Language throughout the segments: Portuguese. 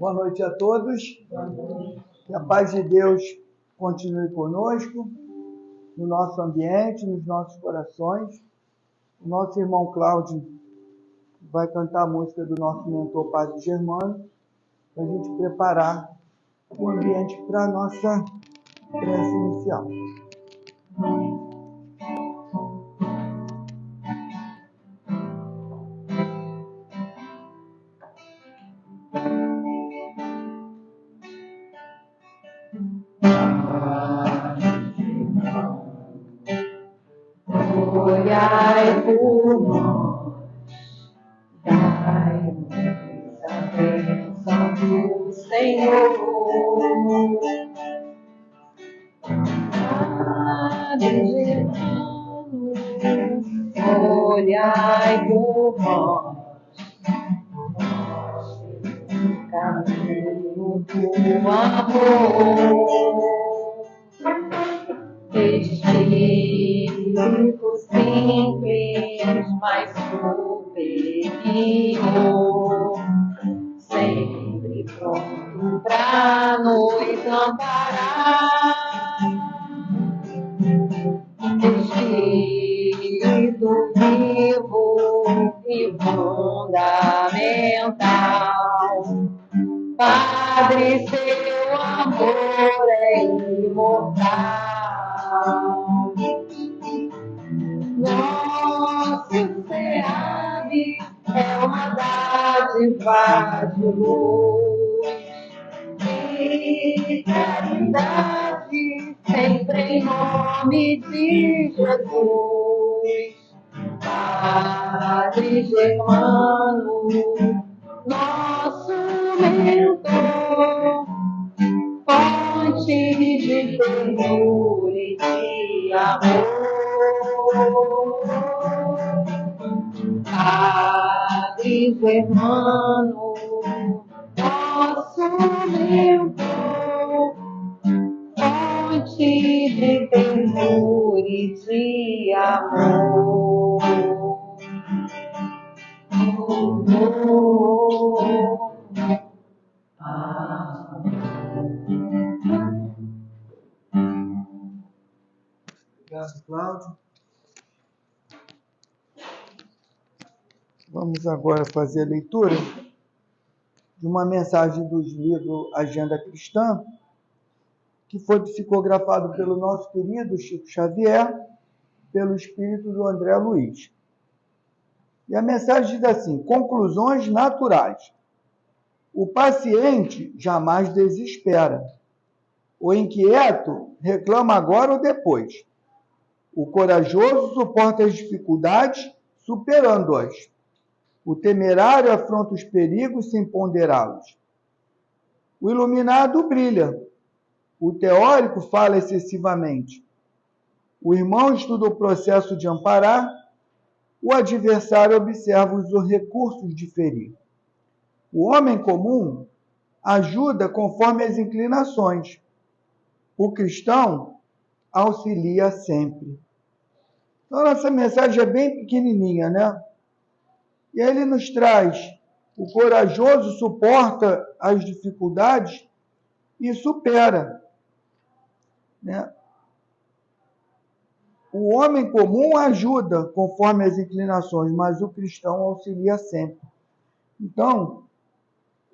Boa noite a todos. Que a paz de Deus continue conosco, no nosso ambiente, nos nossos corações. O nosso irmão Cláudio vai cantar a música do nosso mentor Padre Germano, para a gente preparar o ambiente para a nossa prece inicial. Olhai por nós, dai-nos a bênção do Senhor. Padre Germano, olhai por nós, caminho do amor. Espírito simples, mas superior, sempre pronto pra nos amparar. Espírito vivo e fundamental, Padre, seu amor é imortal. Nosso SEAB é uma dádiva de luz e caridade, sempre em nome de Jesus. Padre Germano, nosso mentor, fonte de ternura e de amor. Padre Germano, nosso mentor, fonte de ternura e de amor. Obrigado, Cláudio. Vamos agora fazer a leitura de uma mensagem dos livros Agenda Cristã, que foi psicografado pelo nosso querido Chico Xavier, pelo espírito do André Luiz. E a mensagem diz assim: conclusões naturais. O paciente jamais desespera. O inquieto reclama agora ou depois. O corajoso suporta as dificuldades, superando-as. O temerário afronta os perigos sem ponderá-los. O iluminado brilha. O teórico fala excessivamente. O irmão estuda o processo de amparar. O adversário observa os recursos de ferir. O homem comum ajuda conforme as inclinações. O cristão auxilia sempre. Então, nossa mensagem é bem pequenininha, né? E aí ele nos traz: o corajoso suporta as dificuldades e supera, né? O homem comum ajuda conforme as inclinações, mas o cristão auxilia sempre. Então,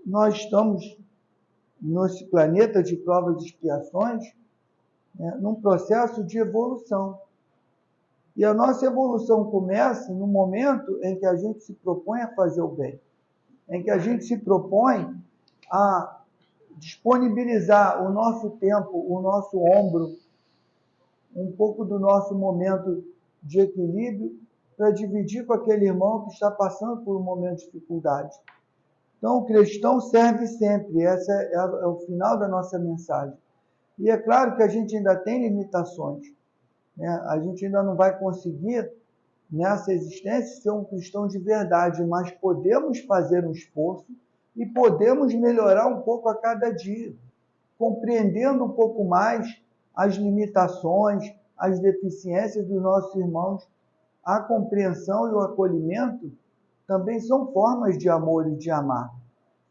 nós estamos nesse planeta de provas e expiações, né, num processo de evolução. E a nossa evolução começa no momento em que a gente se propõe a fazer o bem, em que a gente se propõe a disponibilizar o nosso tempo, o nosso ombro, um pouco do nosso momento de equilíbrio para dividir com aquele irmão que está passando por um momento de dificuldade. Então, o cristão serve sempre. Esse é o final da nossa mensagem. E é claro que a gente ainda tem limitações, né? A gente ainda não vai conseguir, nessa existência, ser um cristão de verdade, mas podemos fazer um esforço e podemos melhorar um pouco a cada dia, compreendendo um pouco mais as limitações, as deficiências dos nossos irmãos. A compreensão e o acolhimento também são formas de amor e de amar.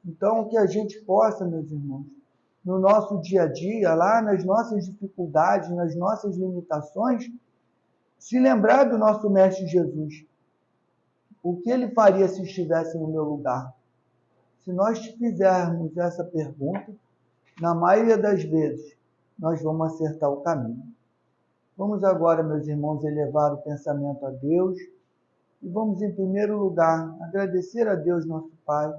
Então, que a gente possa, meus irmãos, no nosso dia a dia, lá nas nossas dificuldades, nas nossas limitações, se lembrar do nosso Mestre Jesus. O que ele faria se estivesse no meu lugar? Se nós fizermos essa pergunta, na maioria das vezes, nós vamos acertar o caminho. Vamos agora, meus irmãos, elevar o pensamento a Deus e vamos, em primeiro lugar, agradecer a Deus, nosso Pai,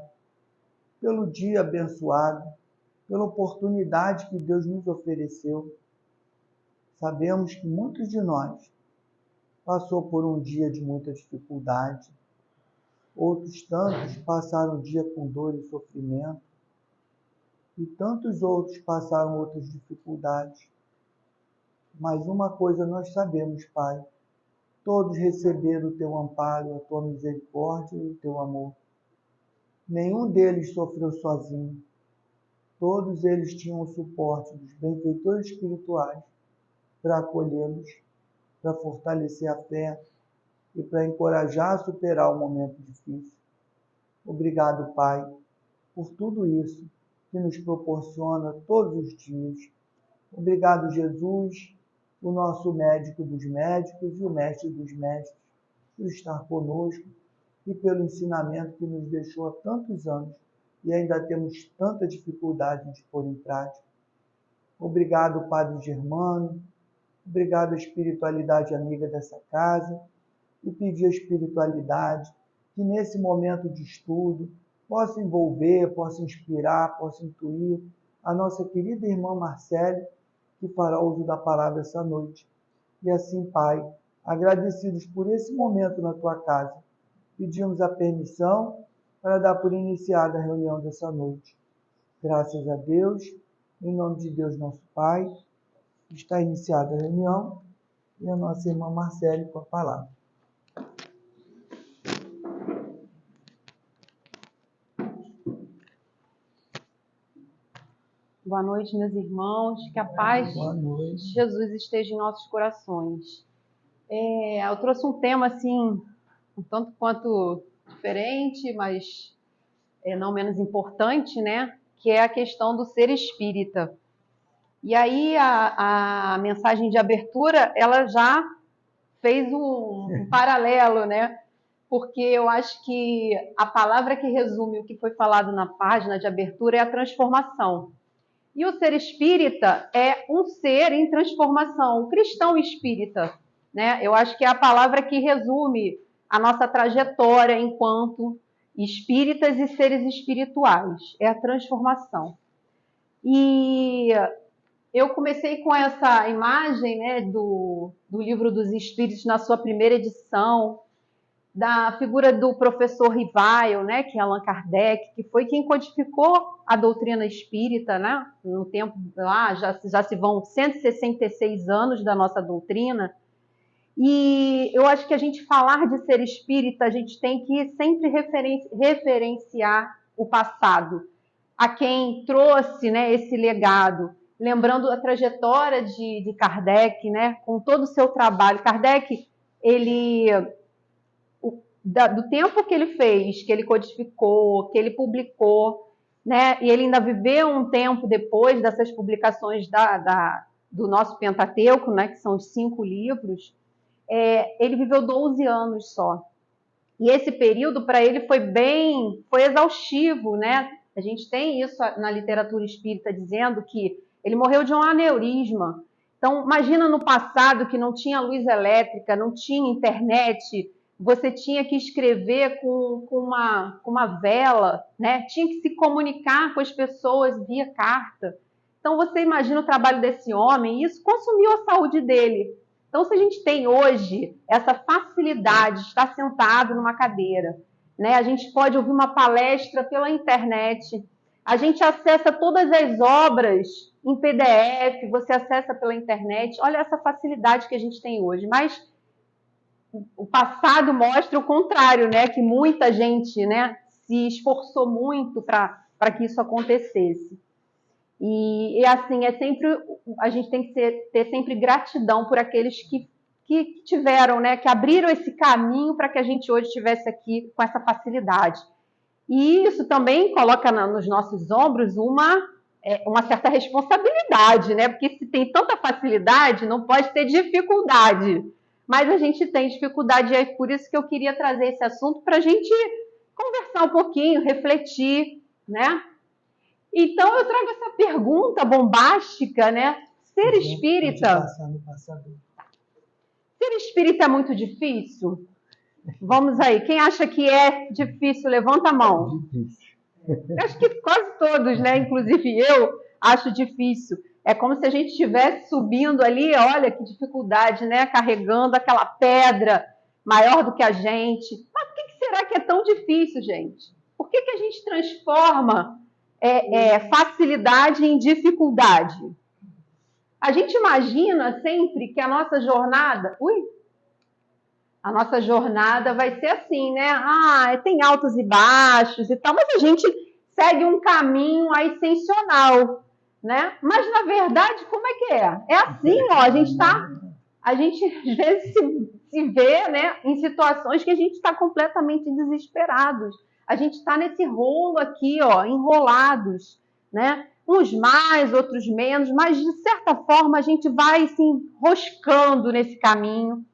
pelo dia abençoado, pela oportunidade que Deus nos ofereceu. Sabemos que muitos de nós passou por um dia de muita dificuldade, outros tantos passaram o dia com dor e sofrimento, e tantos outros passaram outras dificuldades. Mas uma coisa nós sabemos, Pai, todos receberam o Teu amparo, a Tua misericórdia e o Teu amor. Nenhum deles sofreu sozinho. Todos eles tinham o suporte dos benfeitores espirituais para acolhê-los, para fortalecer a fé e para encorajar a superar o momento difícil. Obrigado, Pai, por tudo isso que nos proporciona todos os dias. Obrigado, Jesus, o nosso médico dos médicos e o mestre dos mestres, por estar conosco e pelo ensinamento que nos deixou há tantos anos e ainda temos tanta dificuldade de pôr em prática. Obrigado, Padre Germano, obrigado à espiritualidade amiga dessa casa, e pedir à espiritualidade que nesse momento de estudo possa envolver, possa inspirar, possa intuir a nossa querida irmã Marcele, que fará uso da palavra essa noite. E assim, Pai, agradecidos por esse momento na Tua casa, pedimos a permissão para dar por iniciada a reunião dessa noite. Graças a Deus, em nome de Deus nosso Pai, está iniciada a reunião e a nossa irmã Marcele com a palavra. Boa noite, meus irmãos. Que a paz de Jesus esteja em nossos corações. Eu trouxe um tema, assim, um tanto quanto diferente, mas não menos importante, né? Que é a questão do ser espírita. E aí, a mensagem de abertura, ela já fez um paralelo, né? Porque eu acho que a palavra que resume o que foi falado na página de abertura é a transformação. E o ser espírita é um ser em transformação, um cristão espírita, né? Eu acho que é a palavra que resume a nossa trajetória enquanto espíritas e seres espirituais, é a transformação. E eu comecei com essa imagem, né, do Livro dos Espíritos na sua primeira edição, da figura do professor Rivail, né, que é Allan Kardec, que foi quem codificou a doutrina espírita, né, no tempo lá, já se vão 166 anos da nossa doutrina, e eu acho que a gente falar de ser espírita, a gente tem que sempre referenciar o passado, a quem trouxe, né, esse legado, lembrando a trajetória de Kardec, né, com todo o seu trabalho. Kardec, ele... do tempo que ele fez, que ele codificou, que ele publicou, né? E ele ainda viveu um tempo depois dessas publicações do nosso Pentateuco, né? Que são os 5 livros, ele viveu 12 anos só. E esse período para ele foi exaustivo, né? A gente tem isso na literatura espírita dizendo que ele morreu de um aneurisma. Então, imagina no passado que não tinha luz elétrica, não tinha internet, você tinha que escrever com uma vela, né? Tinha que se comunicar com as pessoas via carta. Então, você imagina o trabalho desse homem, e isso consumiu a saúde dele. Então, se a gente tem hoje essa facilidade de estar sentado numa cadeira, né? A gente pode ouvir uma palestra pela internet, a gente acessa todas as obras em PDF, você acessa pela internet. Olha essa facilidade que a gente tem hoje, mas o passado mostra o contrário, né? Que muita gente, né, se esforçou muito para que isso acontecesse. E assim, a gente tem que ter sempre gratidão por aqueles que tiveram, né, que abriram esse caminho para que a gente hoje estivesse aqui com essa facilidade. E isso também coloca nos nossos ombros uma certa responsabilidade, né? Porque se tem tanta facilidade, não pode ter dificuldade. Mas a gente tem dificuldade, e é por isso que eu queria trazer esse assunto para a gente conversar um pouquinho, refletir, né? Então eu trago essa pergunta bombástica, né? Ser espírita. Ser espírita é muito difícil? Vamos aí. Quem acha que é difícil, levanta a mão. Difícil. Acho que quase todos, né? Inclusive eu acho difícil. É como se a gente estivesse subindo ali, olha que dificuldade, né? Carregando aquela pedra maior do que a gente. Mas por que será que é tão difícil, gente? Por que a gente transforma facilidade em dificuldade? A gente imagina sempre que a nossa jornada... A nossa jornada vai ser assim, né? Tem altos e baixos e tal, mas a gente segue um caminho ascensional, né? Mas, na verdade, como é que é? É assim, ó, a gente às vezes se vê, né, em situações que a gente está completamente desesperados. A gente está nesse rolo aqui, ó, enrolados, né? Uns mais, outros menos, mas, de certa forma, a gente vai se enroscando nesse caminho.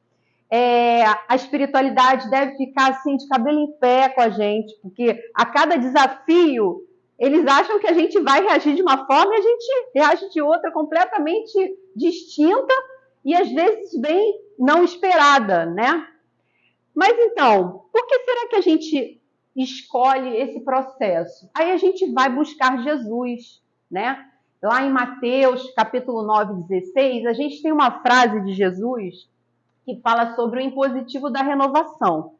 A espiritualidade deve ficar assim de cabelo em pé com a gente, porque a cada desafio eles acham que a gente vai reagir de uma forma e a gente reage de outra completamente distinta e às vezes bem não esperada, né? Mas então, por que será que a gente escolhe esse processo? Aí a gente vai buscar Jesus, né? Lá em Mateus, capítulo 9:16, a gente tem uma frase de Jesus que fala sobre o impositivo da renovação.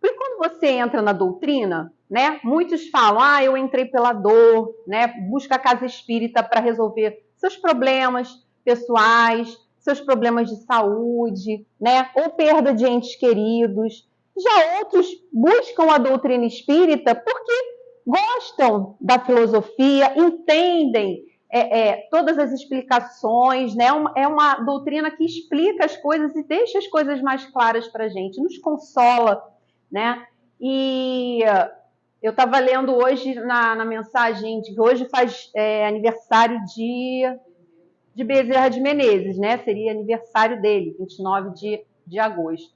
Porque quando você entra na doutrina, né, muitos falam, eu entrei pela dor, né, busca a casa espírita para resolver seus problemas pessoais, seus problemas de saúde, né, ou perda de entes queridos. Já outros buscam a doutrina espírita porque gostam da filosofia, entendem todas as explicações, né? É uma doutrina que explica as coisas e deixa as coisas mais claras para a gente, nos consola, né? E eu estava lendo hoje na mensagem de que hoje faz aniversário de Bezerra de Menezes, né? Seria aniversário dele, 29 de agosto.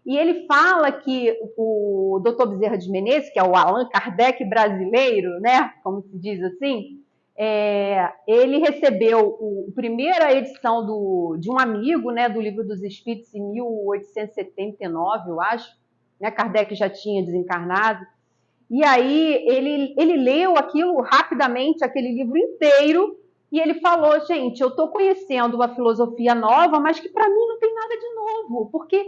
E ele fala que o Dr. Bezerra de Menezes, que é o Allan Kardec brasileiro, né? Como se diz assim, ele recebeu a primeira edição de um amigo, né, do Livro dos Espíritos em 1879, eu acho, né, Kardec já tinha desencarnado, e aí ele leu aquilo rapidamente, aquele livro inteiro, e ele falou, gente, eu estou conhecendo uma filosofia nova, mas que para mim não tem nada de novo, porque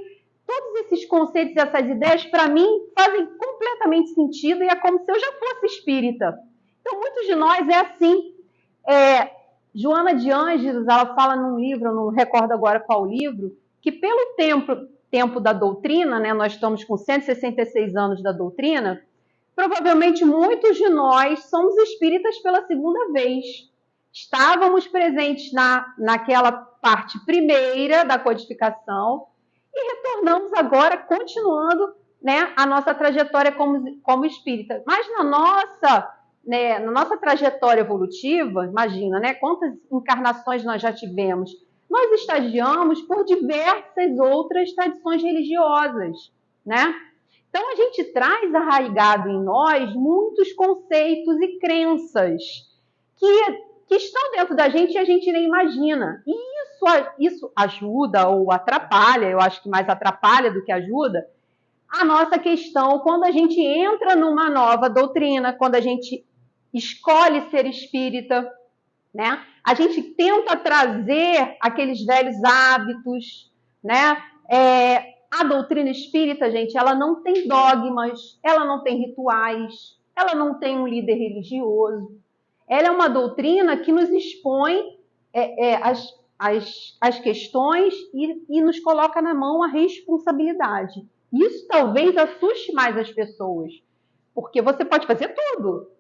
todos esses conceitos e essas ideias, para mim, fazem completamente sentido e é como se eu já fosse espírita. Então, muitos de nós é assim. Joana de Ângeles, ela fala num livro, eu não recordo agora qual livro, que pelo tempo da doutrina, né, nós estamos com 166 anos da doutrina, provavelmente muitos de nós somos espíritas pela segunda vez. Estávamos presentes naquela parte primeira da codificação e retornamos agora, continuando, né, a nossa trajetória como espírita. Mas na nossa trajetória evolutiva, imagina, né, quantas encarnações nós já tivemos, nós estagiamos por diversas outras tradições religiosas, né? Então a gente traz arraigado em nós muitos conceitos e crenças que estão dentro da gente e a gente nem imagina. E isso ajuda ou atrapalha, eu acho que mais atrapalha do que ajuda, a nossa questão quando a gente entra numa nova doutrina, quando a gente escolhe ser espírita, né? A gente tenta trazer aqueles velhos hábitos, né? A doutrina espírita, gente, ela não tem dogmas, ela não tem rituais, ela não tem um líder religioso. Ela é uma doutrina que nos expõe as questões e nos coloca na mão a responsabilidade. Isso talvez assuste mais as pessoas, porque você pode fazer tudo.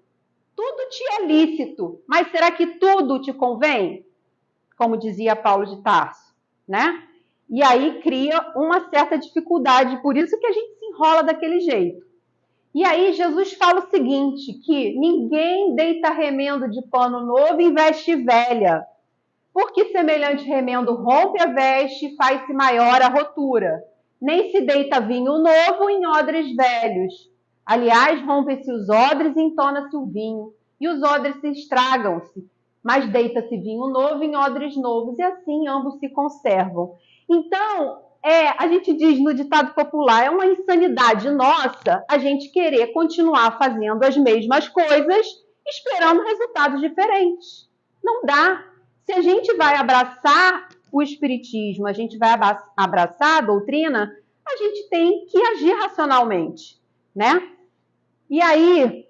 Tudo te é lícito, mas será que tudo te convém? Como dizia Paulo de Tarso, né? E aí cria uma certa dificuldade, por isso que a gente se enrola daquele jeito. E aí Jesus fala o seguinte, que ninguém deita remendo de pano novo em veste velha, porque semelhante remendo rompe a veste e faz-se maior a rotura. Nem se deita vinho novo em odres velhos. Aliás, rompem-se os odres e entona-se o vinho, e os odres se estragam-se, mas deita-se vinho novo em odres novos, e assim ambos se conservam. Então, a gente diz no ditado popular, é uma insanidade nossa a gente querer continuar fazendo as mesmas coisas, esperando resultados diferentes. Não dá. Se a gente vai abraçar o espiritismo, a gente vai abraçar a doutrina, a gente tem que agir racionalmente, né? E aí,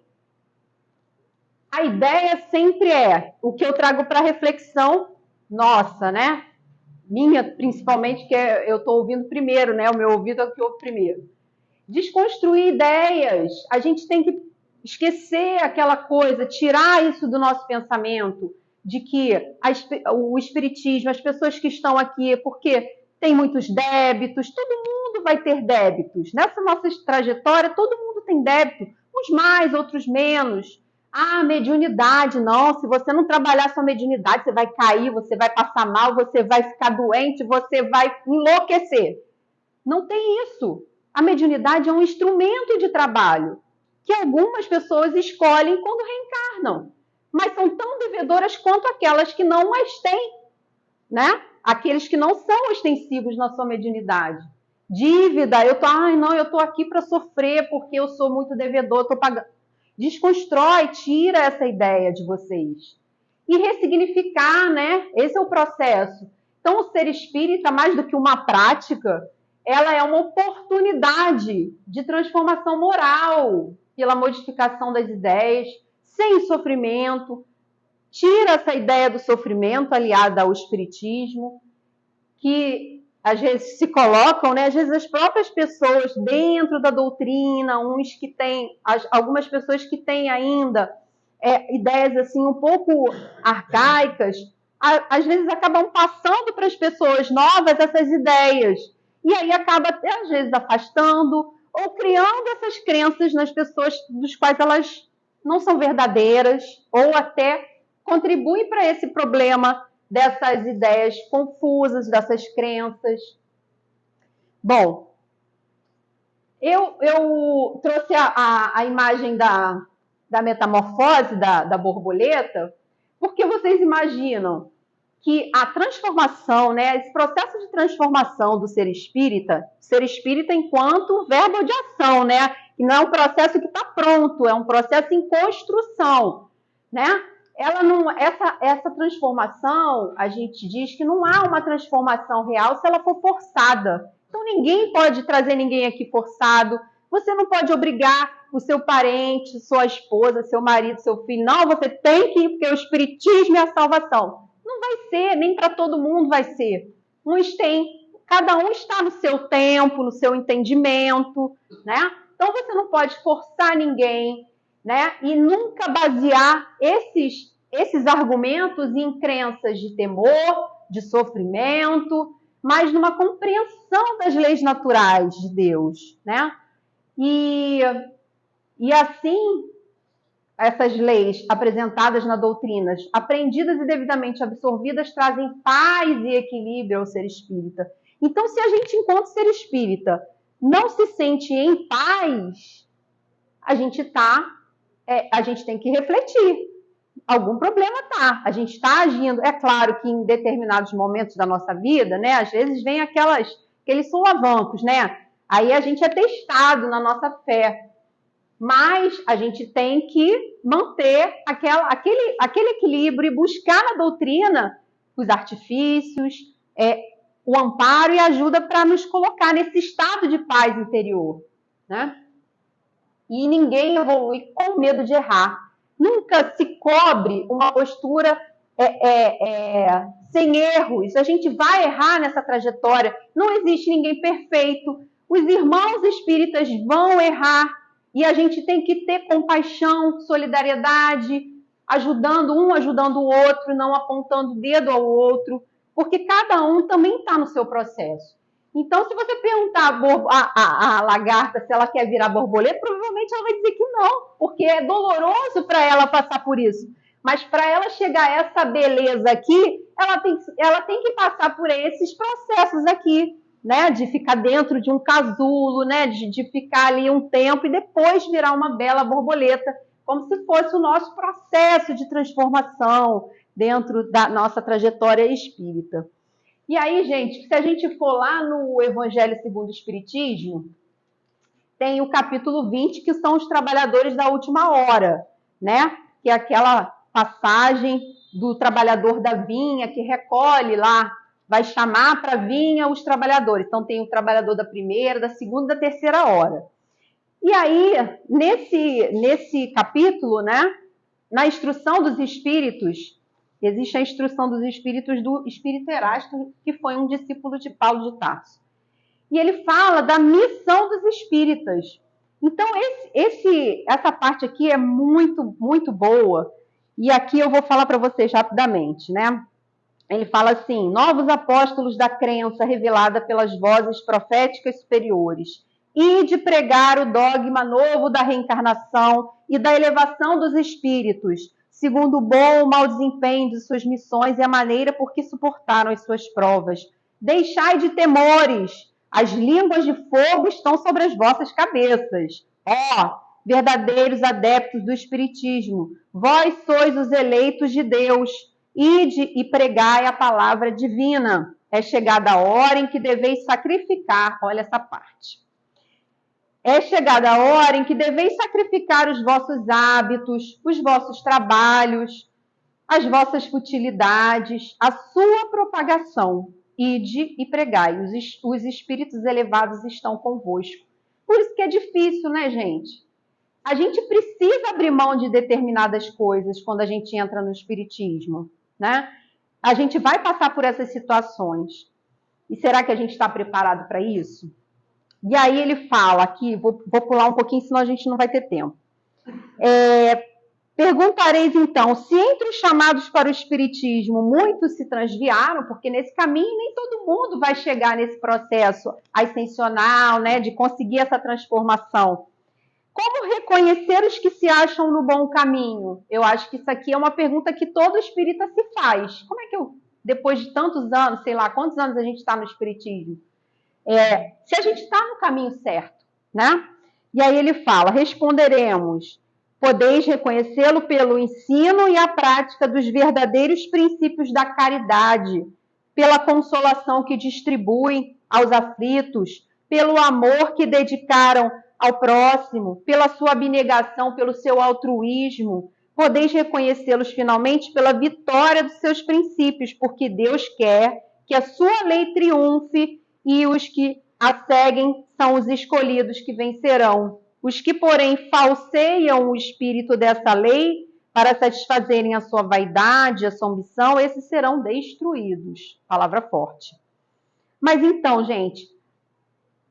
a ideia sempre é o que eu trago para reflexão nossa, né? Minha, principalmente, que eu estou ouvindo primeiro, né? O meu ouvido é o que ouve primeiro. Desconstruir ideias. A gente tem que esquecer aquela coisa, tirar isso do nosso pensamento, de que o espiritismo, as pessoas que estão aqui, porque tem muitos débitos, todo mundo vai ter débitos. Nessa nossa trajetória, todo mundo tem débito, uns mais, outros menos. Ah, mediunidade, não, se você não trabalhar sua mediunidade, você vai cair, você vai passar mal, você vai ficar doente, você vai enlouquecer. Não tem isso. A mediunidade é um instrumento de trabalho que algumas pessoas escolhem quando reencarnam, mas são tão devedoras quanto aquelas que não as têm, né? Aqueles que não são ostensivos na sua mediunidade. Dívida, eu tô aqui para sofrer porque eu sou muito devedor, estou pagando. Desconstrói, tira essa ideia de vocês. E ressignificar, né? Esse é o processo. Então, o ser espírita, mais do que uma prática, ela é uma oportunidade de transformação moral, pela modificação das ideias, sem sofrimento. Tira essa ideia do sofrimento aliada ao espiritismo, que às vezes se colocam, né? Às vezes as próprias pessoas dentro da doutrina, uns que têm, algumas pessoas que têm ainda ideias assim um pouco arcaicas, às vezes acabam passando para as pessoas novas essas ideias. E aí acaba até às vezes afastando ou criando essas crenças nas pessoas dos quais elas não são verdadeiras ou até contribuem para esse problema dessas ideias confusas, dessas crenças. Bom, eu trouxe a imagem da metamorfose da borboleta, porque vocês imaginam que a transformação, né, esse processo de transformação do ser espírita enquanto verbo de ação, né, que não é um processo que está pronto, é um processo em construção, né? Essa transformação, a gente diz que não há uma transformação real se ela for forçada. Então ninguém pode trazer ninguém aqui forçado. Você não pode obrigar o seu parente, sua esposa, seu marido, seu filho. Não, você tem que ir porque o espiritismo é a salvação. Não vai ser, nem para todo mundo vai ser. Cada um está no seu tempo, no seu entendimento, né? Então você não pode forçar ninguém, né? E nunca basear esses argumentos em crenças de temor, de sofrimento, mas numa compreensão das leis naturais de Deus, né? E assim, essas leis apresentadas na doutrina, aprendidas e devidamente absorvidas, trazem paz e equilíbrio ao ser espírita. Então, se a gente, enquanto ser espírita, não se sente em paz, a gente tem que refletir. Algum problema tá. A gente está agindo. É claro que em determinados momentos da nossa vida, né, às vezes vem aqueles solavancos, né? Aí a gente é testado na nossa fé. Mas a gente tem que manter aquele equilíbrio e buscar na doutrina os artifícios, o amparo e ajuda para nos colocar nesse estado de paz interior, né? E ninguém evolui com medo de errar. Nunca se cobre uma postura sem erros. A gente vai errar nessa trajetória. Não existe ninguém perfeito. Os irmãos espíritas vão errar. E a gente tem que ter compaixão, solidariedade, ajudando o outro, não apontando o dedo ao outro, porque cada um também está no seu processo. Então, se você perguntar a lagarta se ela quer virar borboleta, provavelmente ela vai dizer que não, porque é doloroso para ela passar por isso. Mas para ela chegar a essa beleza aqui, ela tem que passar por esses processos aqui, né? De ficar dentro de um casulo, né? De ficar ali um tempo e depois virar uma bela borboleta, como se fosse o nosso processo de transformação dentro da nossa trajetória espírita. E aí, gente, se a gente for lá no Evangelho segundo o Espiritismo, tem o capítulo 20, que são os trabalhadores da última hora, né? Que é aquela passagem do trabalhador da vinha que recolhe lá, vai chamar para a vinha os trabalhadores. Então tem o trabalhador da primeira, da segunda, da terceira hora. E aí, nesse capítulo, né, na instrução dos espíritos, existe a instrução dos espíritos do Espírito Erasto, que foi um discípulo de Paulo de Tarso. E ele fala da missão dos espíritas. Então, essa parte aqui é muito, muito boa. E aqui eu vou falar para vocês rapidamente, né? Ele fala assim: novos apóstolos da crença revelada pelas vozes proféticas superiores, e de pregar o dogma novo da reencarnação e da elevação dos espíritos, segundo o bom ou mau desempenho de suas missões e a maneira por que suportaram as suas provas. Deixai de temores, as línguas de fogo estão sobre as vossas cabeças. Ó, verdadeiros adeptos do Espiritismo, vós sois os eleitos de Deus. Ide e pregai a palavra divina. É chegada a hora em que deveis sacrificar, olha essa parte. É chegada a hora em que deveis sacrificar os vossos hábitos, os vossos trabalhos, as vossas futilidades, a sua propagação. Ide e pregai, os espíritos elevados estão convosco. Por isso que é difícil, né, gente? A gente precisa abrir mão de determinadas coisas quando a gente entra no espiritismo, né? A gente vai passar por essas situações. E será que a gente está preparado para isso? E aí ele fala aqui, vou pular um pouquinho, senão a gente não vai ter tempo. Perguntareis então, se entre os chamados para o espiritismo muitos se transviaram, porque nesse caminho nem todo mundo vai chegar nesse processo ascensional, né, de conseguir essa transformação. Como reconhecer os que se acham no bom caminho? Eu acho que isso aqui é uma pergunta que todo espírita se faz. Como é que eu, depois de tantos anos, sei lá, quantos anos a gente está no espiritismo? Se a gente está no caminho certo, né? E aí ele fala, responderemos, podeis reconhecê-lo pelo ensino e a prática dos verdadeiros princípios da caridade, pela consolação que distribuem aos aflitos, pelo amor que dedicaram ao próximo, pela sua abnegação, pelo seu altruísmo. Podeis reconhecê-los finalmente pela vitória dos seus princípios, porque Deus quer que a sua lei triunfe e os que a seguem são os escolhidos que vencerão. Os que, porém, falseiam o espírito dessa lei para satisfazerem a sua vaidade, a sua ambição, esses serão destruídos. Palavra forte. Mas então, gente,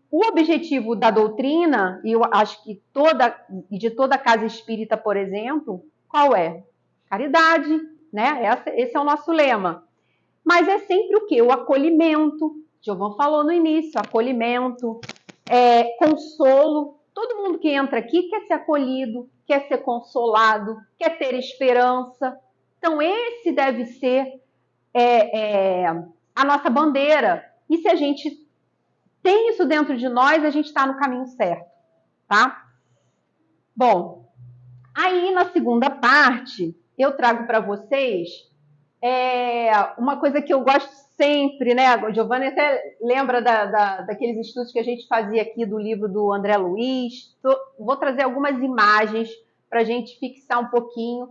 o objetivo da doutrina, e eu acho que de toda casa espírita, por exemplo, qual é? Caridade, né? Esse é o nosso lema. Mas é sempre o quê? O acolhimento. Giovanni falou no início, acolhimento, consolo. Todo mundo que entra aqui quer ser acolhido, quer ser consolado, quer ter esperança. Então, esse deve ser a nossa bandeira. E se a gente tem isso dentro de nós, a gente está no caminho certo, tá? Bom, aí na segunda parte, eu trago para vocês uma coisa que eu gosto sempre, né? O Giovanni até lembra daqueles estudos que a gente fazia aqui do livro do André Luiz. Vou trazer algumas imagens para a gente fixar um pouquinho.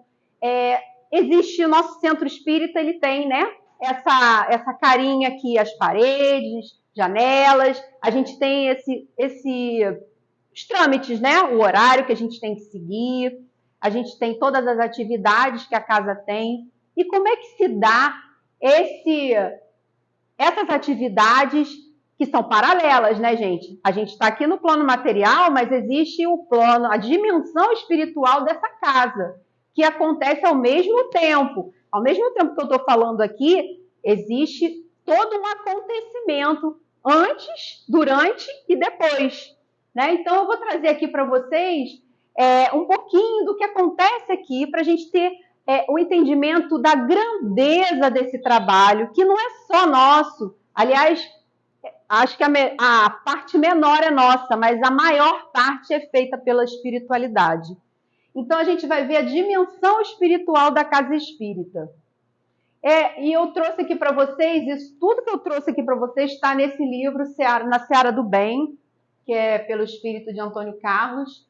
Existe o nosso centro espírita, ele tem, né? Essa carinha aqui, as paredes, janelas, a gente tem os trâmites, né? O horário que a gente tem que seguir, a gente tem todas as atividades que a casa tem. E como é que se dá essas atividades que são paralelas, né, gente? A gente está aqui no plano material, mas existe o plano, a dimensão espiritual dessa casa, que acontece ao mesmo tempo. Ao mesmo tempo que eu estou falando aqui, existe todo um acontecimento antes, durante e depois, né? Então, eu vou trazer aqui para vocês um pouquinho do que acontece aqui, para a gente ter o entendimento da grandeza desse trabalho, que não é só nosso. Aliás, acho que a parte menor é nossa, mas a maior parte é feita pela espiritualidade. Então, a gente vai ver a dimensão espiritual da casa espírita. E eu trouxe aqui para vocês, isso tudo que eu trouxe aqui para vocês está nesse livro, Na Seara do Bem, que é pelo espírito de Antônio Carlos.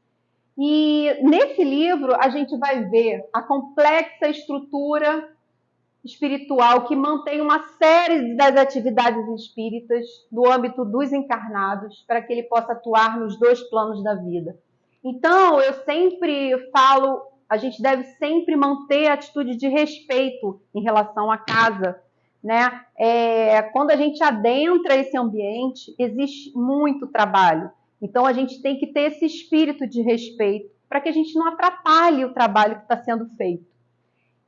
E nesse livro a gente vai ver a complexa estrutura espiritual que mantém uma série das atividades espíritas no âmbito dos encarnados, para que ele possa atuar nos dois planos da vida. Então, eu sempre falo, a gente deve sempre manter a atitude de respeito em relação à casa, né? Quando a gente adentra esse ambiente, existe muito trabalho. Então, a gente tem que ter esse espírito de respeito para que a gente não atrapalhe o trabalho que está sendo feito.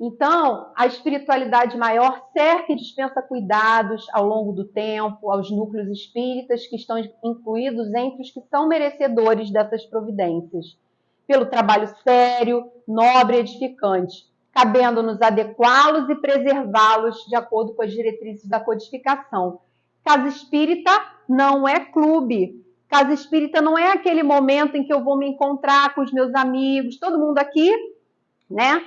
Então, a espiritualidade maior cerca e dispensa cuidados ao longo do tempo aos núcleos espíritas que estão incluídos entre os que são merecedores dessas providências, pelo trabalho sério, nobre e edificante, cabendo-nos adequá-los e preservá-los de acordo com as diretrizes da codificação. Casa espírita não é clube. Casa espírita não é aquele momento em que eu vou me encontrar com os meus amigos, todo mundo aqui, né?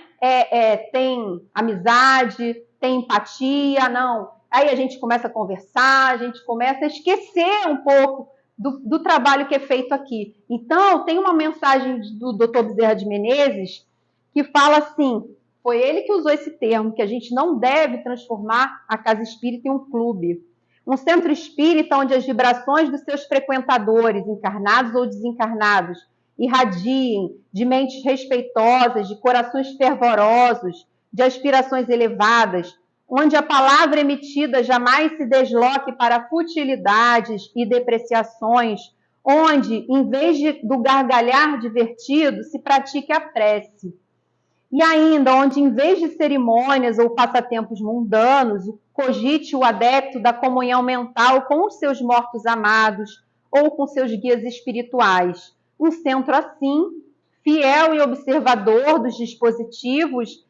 Tem amizade, tem empatia, não. Aí a gente começa a conversar, a gente começa a esquecer um pouco do trabalho que é feito aqui. Então, tem uma mensagem do Dr. Bezerra de Menezes que fala assim, foi ele que usou esse termo, que a gente não deve transformar a casa espírita em um clube. Um centro espírita onde as vibrações dos seus frequentadores, encarnados ou desencarnados, irradiem de mentes respeitosas, de corações fervorosos, de aspirações elevadas, onde a palavra emitida jamais se desloque para futilidades e depreciações, onde, em vez do gargalhar divertido, se pratique a prece. E ainda, onde, em vez de cerimônias ou passatempos mundanos, cogite o adepto da comunhão mental com os seus mortos amados ou com seus guias espirituais. Um centro assim, fiel e observador dos dispositivos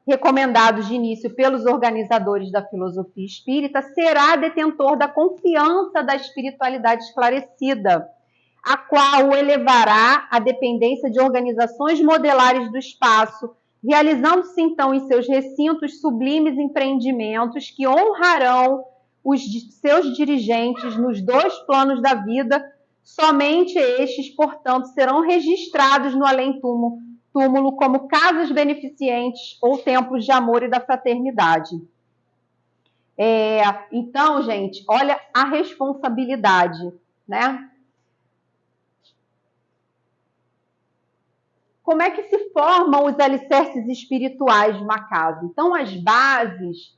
recomendados de início pelos organizadores da filosofia espírita, será detentor da confiança da espiritualidade esclarecida, a qual o elevará à dependência de organizações modelares do espaço, realizando-se então em seus recintos sublimes empreendimentos que honrarão os seus dirigentes nos dois planos da vida. Somente estes, portanto, serão registrados no além-túmulo como casas beneficentes ou templos de amor e da fraternidade. Então, gente, olha a responsabilidade, né? Como é que se formam os alicerces espirituais de uma casa? Então, as bases,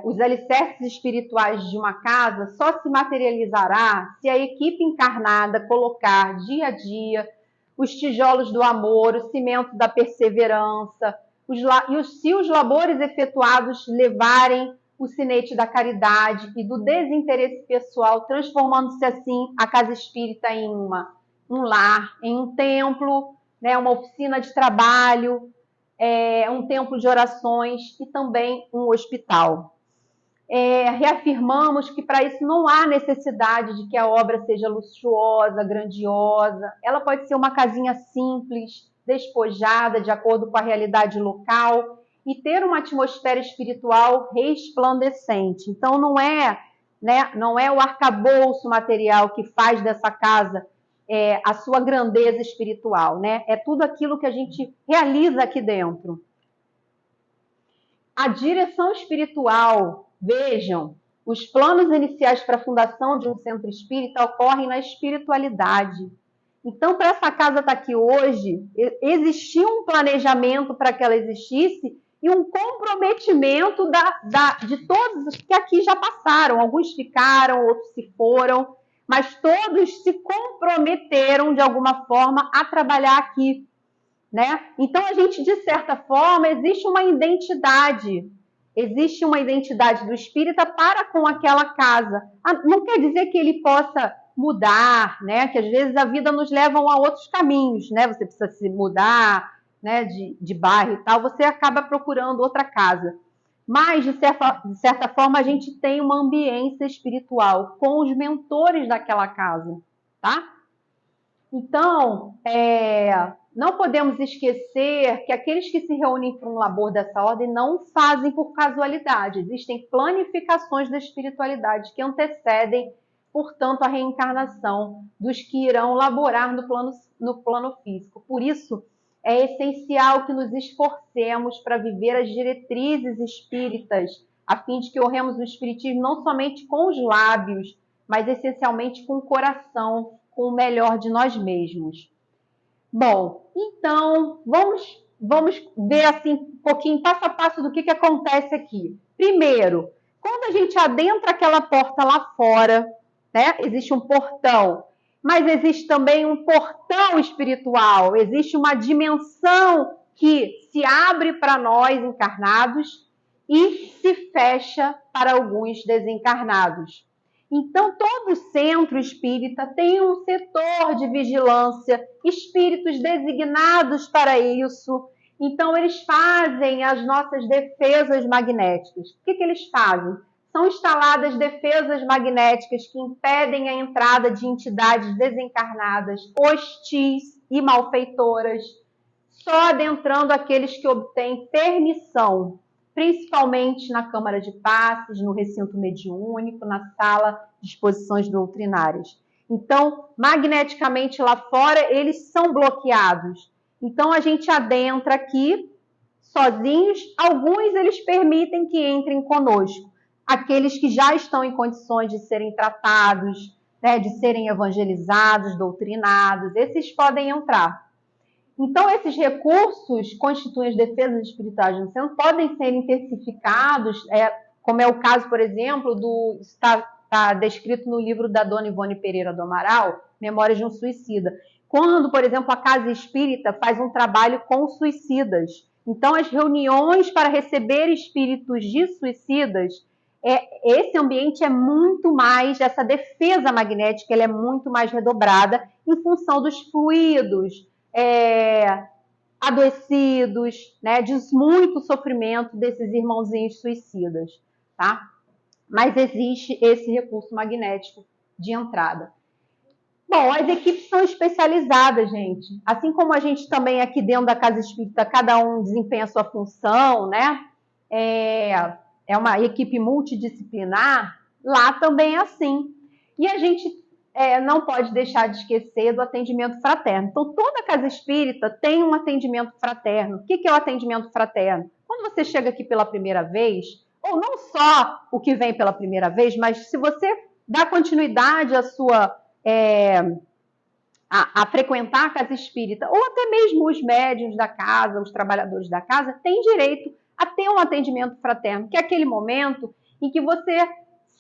os alicerces espirituais de uma casa só se materializará se a equipe encarnada colocar dia a dia os tijolos do amor, o cimento da perseverança, se os labores efetuados levarem o sinete da caridade e do desinteresse pessoal, transformando-se assim a casa espírita em um lar, em um templo, né, uma oficina de trabalho, um templo de orações e também um hospital. Reafirmamos que para isso não há necessidade de que a obra seja luxuosa, grandiosa. Ela pode ser uma casinha simples, despojada, de acordo com a realidade local, e ter uma atmosfera espiritual resplandecente. Então, não é o arcabouço material que faz dessa casa a sua grandeza espiritual, né? É tudo aquilo que a gente realiza aqui dentro. A direção espiritual, vejam, os planos iniciais para a fundação de um centro espírita ocorrem na espiritualidade. Então, para essa casa estar aqui hoje, existia um planejamento para que ela existisse e um comprometimento de todos os que aqui já passaram. Alguns ficaram, outros se foram, mas todos se comprometeram de alguma forma a trabalhar aqui, né? Então, a gente, de certa forma, existe uma identidade Existe uma identidade do espírita para com aquela casa. Não quer dizer que ele possa mudar, né? Que às vezes a vida nos leva a outros caminhos, né? Você precisa se mudar, né? De bairro e tal, você acaba procurando outra casa. Mas, de certa forma, a gente tem uma ambiência espiritual com os mentores daquela casa, tá? Então, não podemos esquecer que aqueles que se reúnem para um labor dessa ordem não fazem por casualidade. Existem planificações da espiritualidade que antecedem, portanto, a reencarnação dos que irão laborar no plano físico. Por isso, é essencial que nos esforcemos para viver as diretrizes espíritas, a fim de que honremos o espiritismo não somente com os lábios, mas essencialmente com o coração, com o melhor de nós mesmos. Bom, então, vamos ver assim um pouquinho, passo a passo, do que acontece aqui. Primeiro, quando a gente adentra aquela porta lá fora, né, existe um portão, mas existe também um portão espiritual, existe uma dimensão que se abre para nós encarnados e se fecha para alguns desencarnados. Então, todo centro espírita tem um setor de vigilância, espíritos designados para isso. Então, eles fazem as nossas defesas magnéticas. O que eles fazem? São instaladas defesas magnéticas que impedem a entrada de entidades desencarnadas, hostis e malfeitoras, só adentrando aqueles que obtêm permissão, principalmente na Câmara de Passes, no recinto mediúnico, na sala de exposições doutrinárias. Então, magneticamente lá fora, eles são bloqueados. Então, a gente adentra aqui sozinhos, alguns eles permitem que entrem conosco. Aqueles que já estão em condições de serem tratados, né, de serem evangelizados, doutrinados, esses podem entrar. Então, esses recursos constituem as defesas espirituais do centro, podem ser intensificados, como é o caso, por exemplo, está descrito no livro da Dona Ivone Pereira do Amaral, Memórias de um Suicida. Quando, por exemplo, a Casa Espírita faz um trabalho com suicidas. Então, as reuniões para receber espíritos de suicidas, esse ambiente é muito mais, essa defesa magnética, ela é muito mais redobrada em função dos fluidos, adoecidos, né, de muito sofrimento desses irmãozinhos suicidas, tá? Mas existe esse recurso magnético de entrada. Bom, as equipes são especializadas, gente. Assim como a gente também aqui dentro da Casa Espírita, cada um desempenha a sua função, né? É uma equipe multidisciplinar, lá também é assim. E a gente não pode deixar de esquecer do atendimento fraterno. Então, toda Casa Espírita tem um atendimento fraterno. O que é o atendimento fraterno? Quando você chega aqui pela primeira vez, ou não só o que vem pela primeira vez, mas se você dá continuidade à sua a frequentar a Casa Espírita, ou até mesmo os médiuns da casa, os trabalhadores da casa, têm direito a ter um atendimento fraterno, que é aquele momento em que você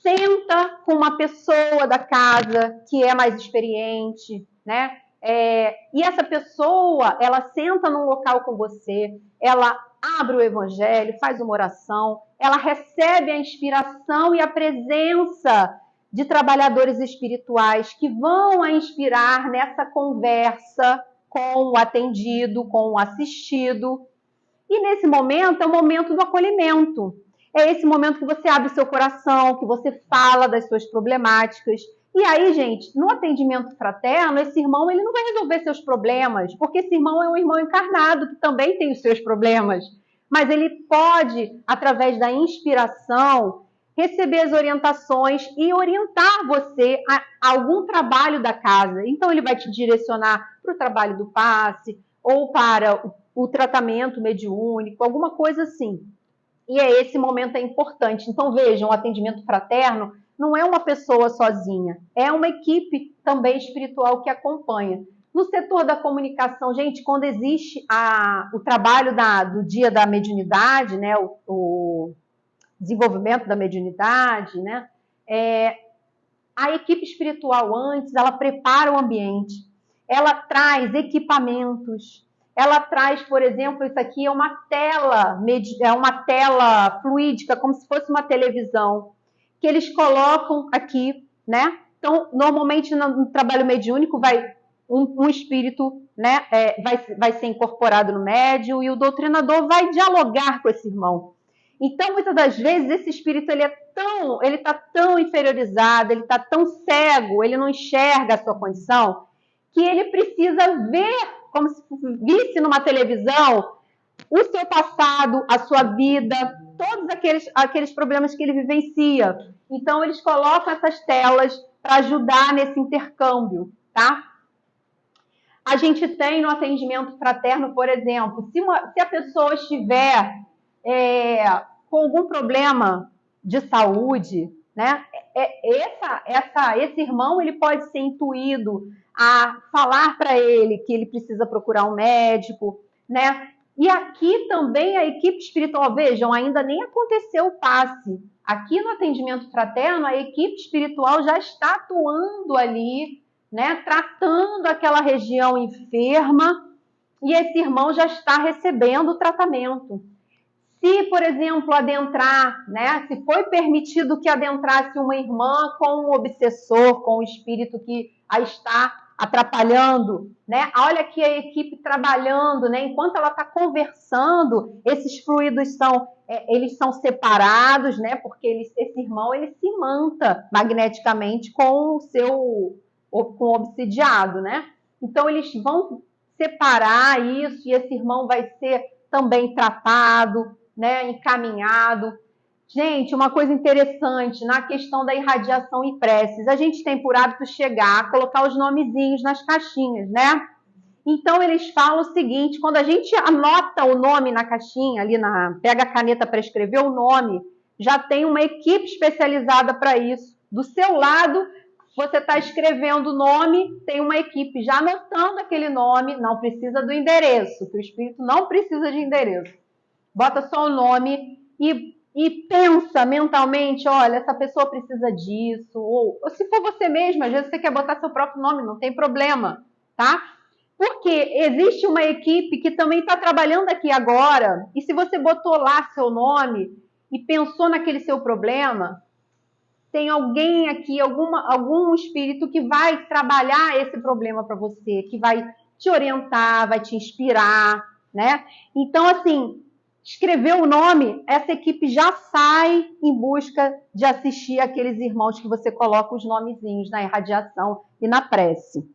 senta com uma pessoa da casa que é mais experiente, né? E essa pessoa, ela senta num local com você, ela abre o evangelho, faz uma oração, ela recebe a inspiração e a presença de trabalhadores espirituais que vão a inspirar nessa conversa com o atendido, com o assistido. E nesse momento é o momento do acolhimento. É esse momento que você abre o seu coração, que você fala das suas problemáticas. E aí, gente, no atendimento fraterno, esse irmão ele não vai resolver seus problemas, porque esse irmão é um irmão encarnado que também tem os seus problemas. Mas ele pode, através da inspiração, receber as orientações e orientar você a algum trabalho da casa. Então, ele vai te direcionar para o trabalho do passe ou para o tratamento mediúnico, alguma coisa assim. E esse momento é importante. Então, vejam, o atendimento fraterno não é uma pessoa sozinha, é uma equipe também espiritual que acompanha. No setor da comunicação, gente, quando existe o trabalho do dia da mediunidade, né, o desenvolvimento da mediunidade, né, a equipe espiritual antes, ela prepara o ambiente, ela traz equipamentos, ela traz, por exemplo, isso aqui é uma tela fluídica, como se fosse uma televisão, que eles colocam aqui, né? Então, normalmente no trabalho mediúnico vai um espírito, né, vai ser incorporado no médium e o doutrinador vai dialogar com esse irmão. Então, muitas das vezes, esse espírito ele está tão inferiorizado, ele está tão cego, ele não enxerga a sua condição, que ele precisa ver, como se visse numa televisão, o seu passado, a sua vida, todos aqueles problemas que ele vivencia. Então, eles colocam essas telas para ajudar nesse intercâmbio, tá? A gente tem no atendimento fraterno, por exemplo, se a pessoa estiver com algum problema de saúde, né? Esse irmão ele pode ser intuído a falar para ele que ele precisa procurar um médico, né? E aqui também a equipe espiritual, vejam, ainda nem aconteceu o passe. Aqui no atendimento fraterno, a equipe espiritual já está atuando ali, né? Tratando aquela região enferma e esse irmão já está recebendo o tratamento. Se, por exemplo, adentrar, né? Se foi permitido que adentrasse uma irmã com um obsessor, com um espírito que a está atrapalhando, né? Olha aqui a equipe trabalhando, né? Enquanto ela está conversando, esses fluidos eles são separados, né? Porque esse irmão ele se imanta magneticamente com com o obsidiado, né? Então eles vão separar isso e esse irmão vai ser também tratado, né? Encaminhado. Gente, uma coisa interessante na questão da irradiação e preces, a gente tem por hábito chegar, colocar os nomezinhos nas caixinhas, né? Então eles falam o seguinte, quando a gente anota o nome na caixinha, pega a caneta para escrever o nome, já tem uma equipe especializada para isso. Do seu lado, você está escrevendo o nome, tem uma equipe já anotando aquele nome, não precisa do endereço, que o espírito não precisa de endereço. Bota só o nome e pensa mentalmente, olha, essa pessoa precisa disso, ou se for você mesmo, às vezes você quer botar seu próprio nome, não tem problema, tá? Porque existe uma equipe que também está trabalhando aqui agora, e se você botou lá seu nome e pensou naquele seu problema, tem alguém aqui, algum espírito que vai trabalhar esse problema para você, que vai te orientar, vai te inspirar, né? Então, assim, escreveu o nome, essa equipe já sai em busca de assistir aqueles irmãos que você coloca os nomezinhos na irradiação e na prece.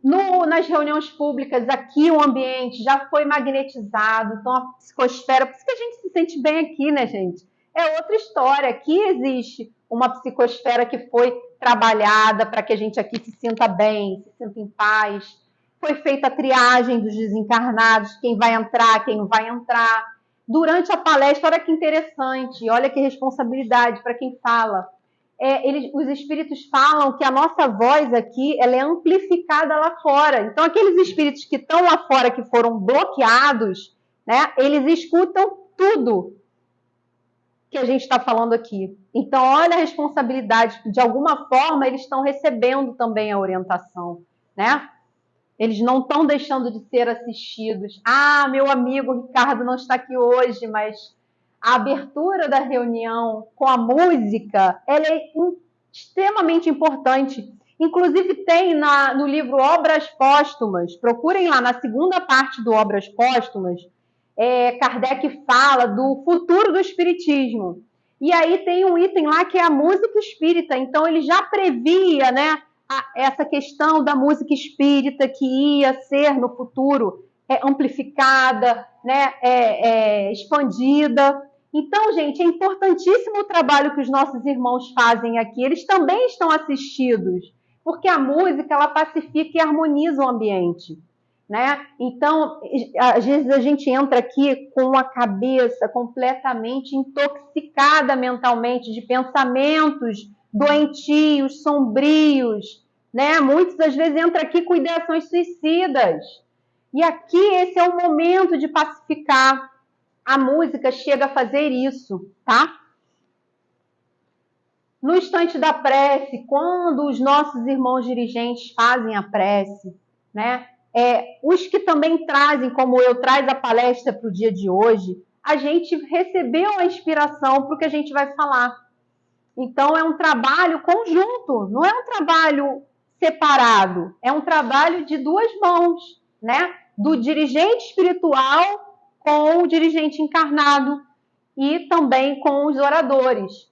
Nas reuniões públicas, aqui o ambiente já foi magnetizado, então a psicosfera, por isso que a gente se sente bem aqui, né, gente? É outra história. Aqui existe uma psicosfera que foi trabalhada para que a gente aqui se sinta bem, se sinta em paz. Foi feita a triagem dos desencarnados, quem vai entrar, quem não vai entrar. Durante a palestra, olha que interessante, olha que responsabilidade para quem fala. Os espíritos falam que a nossa voz aqui ela é amplificada lá fora. Então, aqueles espíritos que estão lá fora, que foram bloqueados, né, eles escutam tudo que a gente está falando aqui. Então, olha a responsabilidade. De alguma forma, eles estão recebendo também a orientação, né? Eles não estão deixando de ser assistidos. Ah, meu amigo Ricardo não está aqui hoje, mas a abertura da reunião com a música, ela é extremamente importante. Inclusive tem no livro Obras Póstumas, procurem lá na segunda parte do Obras Póstumas, Kardec fala do futuro do espiritismo. E aí tem um item lá que é a música espírita. Então ele já previa, né, essa questão da música espírita que ia ser no futuro amplificada, né, expandida. Então, gente, é importantíssimo o trabalho que os nossos irmãos fazem aqui. Eles também estão assistidos, porque a música ela pacifica e harmoniza o ambiente, né? Então, às vezes a gente entra aqui com a cabeça completamente intoxicada mentalmente de pensamentos doentios, sombrios, né? Muitos às vezes entram aqui com ideações suicidas. E aqui esse é o momento de pacificar. A música chega a fazer isso, tá? No instante da prece, quando os nossos irmãos dirigentes fazem a prece, né? Os que também trazem, como eu, traz a palestra para o dia de hoje, a gente recebeu a inspiração para o que a gente vai falar. Então, é um trabalho conjunto, não é um trabalho separado, é um trabalho de duas mãos, né? Do dirigente espiritual com o dirigente encarnado e também com os oradores.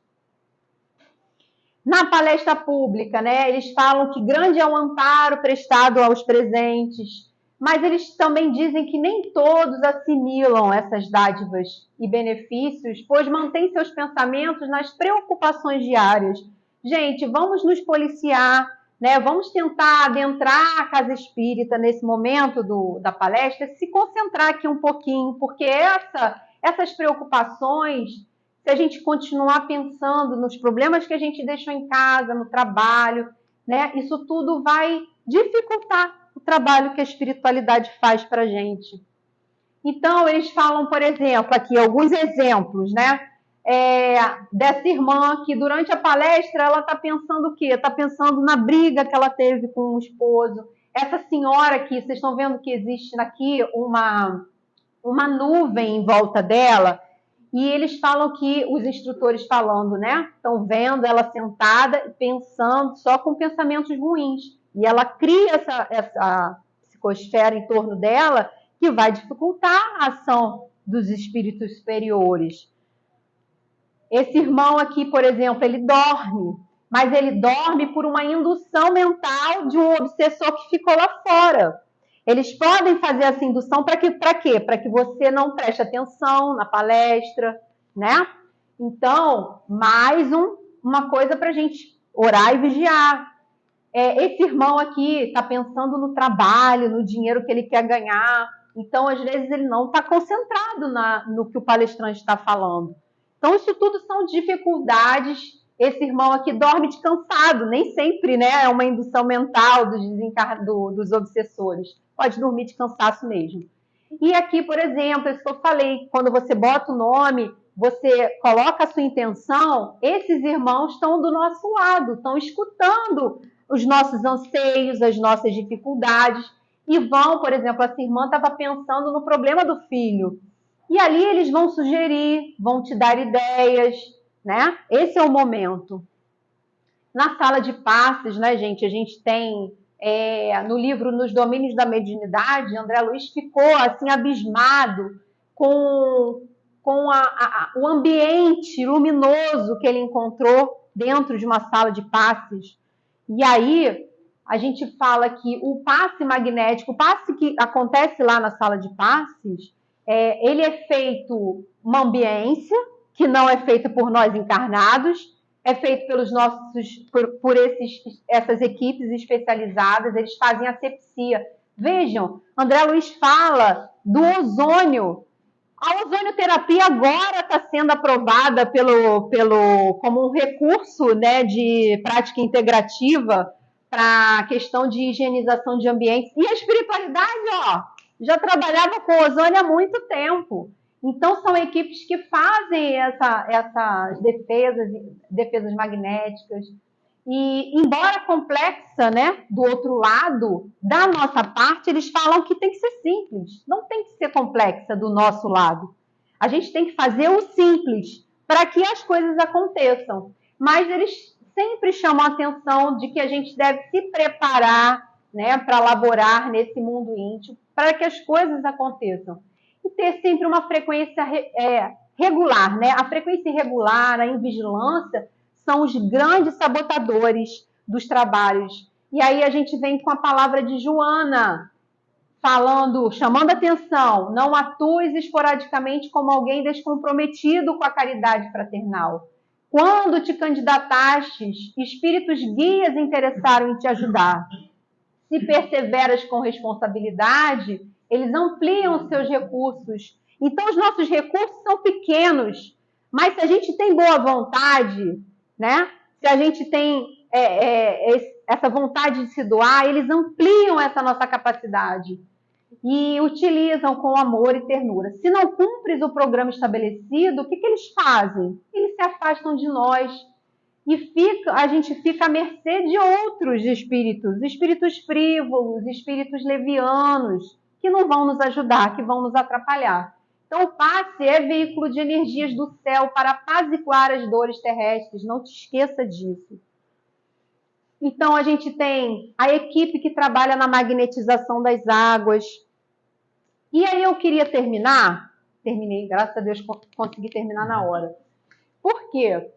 Na palestra pública, né, eles falam que grande é o amparo prestado aos presentes, mas eles também dizem que nem todos assimilam essas dádivas e benefícios, pois mantêm seus pensamentos nas preocupações diárias. Gente, vamos nos policiar, né? Vamos tentar adentrar a casa espírita nesse momento da palestra, se concentrar aqui um pouquinho, porque essas preocupações, se a gente continuar pensando nos problemas que a gente deixou em casa, no trabalho, né? Isso tudo vai dificultar o trabalho que a espiritualidade faz para a gente. Então, eles falam, por exemplo, aqui alguns exemplos, né? Dessa irmã que durante a palestra ela está pensando o quê? Está pensando na briga que ela teve com o esposo. Essa senhora aqui, vocês estão vendo que existe aqui uma nuvem em volta dela, e eles falam que, os instrutores falando, né? Estão vendo ela sentada, pensando, só com pensamentos ruins. E ela cria essa psicosfera em torno dela que vai dificultar a ação dos espíritos superiores. Esse irmão aqui, por exemplo, ele dorme, mas ele dorme por uma indução mental de um obsessor que ficou lá fora. Eles podem fazer essa indução para quê? Para que você não preste atenção na palestra, né? Então, mais uma coisa para a gente orar e vigiar. Esse irmão aqui está pensando no trabalho, no dinheiro que ele quer ganhar. Então, às vezes, ele não está concentrado no que o palestrante está falando. Então, isso tudo são dificuldades. Esse irmão aqui dorme descansado, nem sempre, né? É uma indução mental dos obsessores. Pode dormir de cansaço mesmo. E aqui, por exemplo, isso que eu falei, quando você bota o nome, você coloca a sua intenção, esses irmãos estão do nosso lado, estão escutando os nossos anseios, as nossas dificuldades, e vão, por exemplo, essa irmã estava pensando no problema do filho, e ali eles vão sugerir, vão te dar ideias, né? Esse é o momento. Na sala de passes, né, gente, a gente tem no livro Nos Domínios da Mediunidade, André Luiz ficou assim abismado com o ambiente luminoso que ele encontrou dentro de uma sala de passes. E aí a gente fala que o passe magnético, o passe que acontece lá na sala de passes, ele é feito uma ambiência que não é feita por nós encarnados, é feito pelos essas equipes especializadas, eles fazem asepsia. Vejam, André Luiz fala do ozônio. A ozonioterapia agora está sendo aprovada como um recurso, né, de prática integrativa para a questão de higienização de ambientes. E a espiritualidade, já trabalhava com ozônio há muito tempo. Então, são equipes que fazem essas defesas magnéticas. E, embora complexa, né, do outro lado, da nossa parte, eles falam que tem que ser simples. Não tem que ser complexa do nosso lado. A gente tem que fazer o simples para que as coisas aconteçam. Mas eles sempre chamam a atenção de que a gente deve se preparar, né, para laborar nesse mundo íntimo, para que as coisas aconteçam. E ter sempre uma frequência regular, né? A frequência irregular, a invigilância, são os grandes sabotadores dos trabalhos. E aí a gente vem com a palavra de Joana, chamando atenção, não atues esporadicamente como alguém descomprometido com a caridade fraternal. Quando te candidatastes, espíritos guias interessaram em te ajudar. Se perseveras com responsabilidade, eles ampliam os seus recursos. Então, os nossos recursos são pequenos, mas se a gente tem boa vontade, né? Se a gente tem essa vontade de se doar, eles ampliam essa nossa capacidade e utilizam com amor e ternura. Se não cumpres o programa estabelecido, o que eles fazem? Eles se afastam de nós. e a gente fica à mercê de outros espíritos frívolos, espíritos levianos, que não vão nos ajudar, que vão nos atrapalhar. Então, o passe é veículo de energias do céu para apaziguar as dores terrestres, não te esqueça disso. Então, a gente tem a equipe que trabalha na magnetização das águas. E aí eu queria terminei, graças a Deus consegui terminar na hora. Por quê?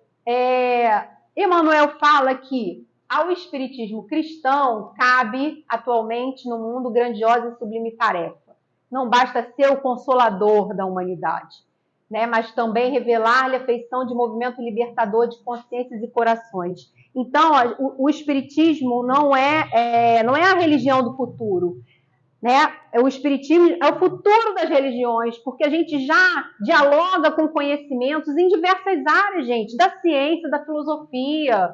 Emmanuel fala que ao espiritismo cristão cabe atualmente no mundo grandiosa e sublime tarefa. Não basta ser o consolador da humanidade, né? Mas também revelar-lhe a feição de movimento libertador de consciências e corações. Então, o espiritismo não é a religião do futuro, né? O espiritismo é o futuro das religiões, porque a gente já dialoga com conhecimentos em diversas áreas, gente, da ciência, da filosofia,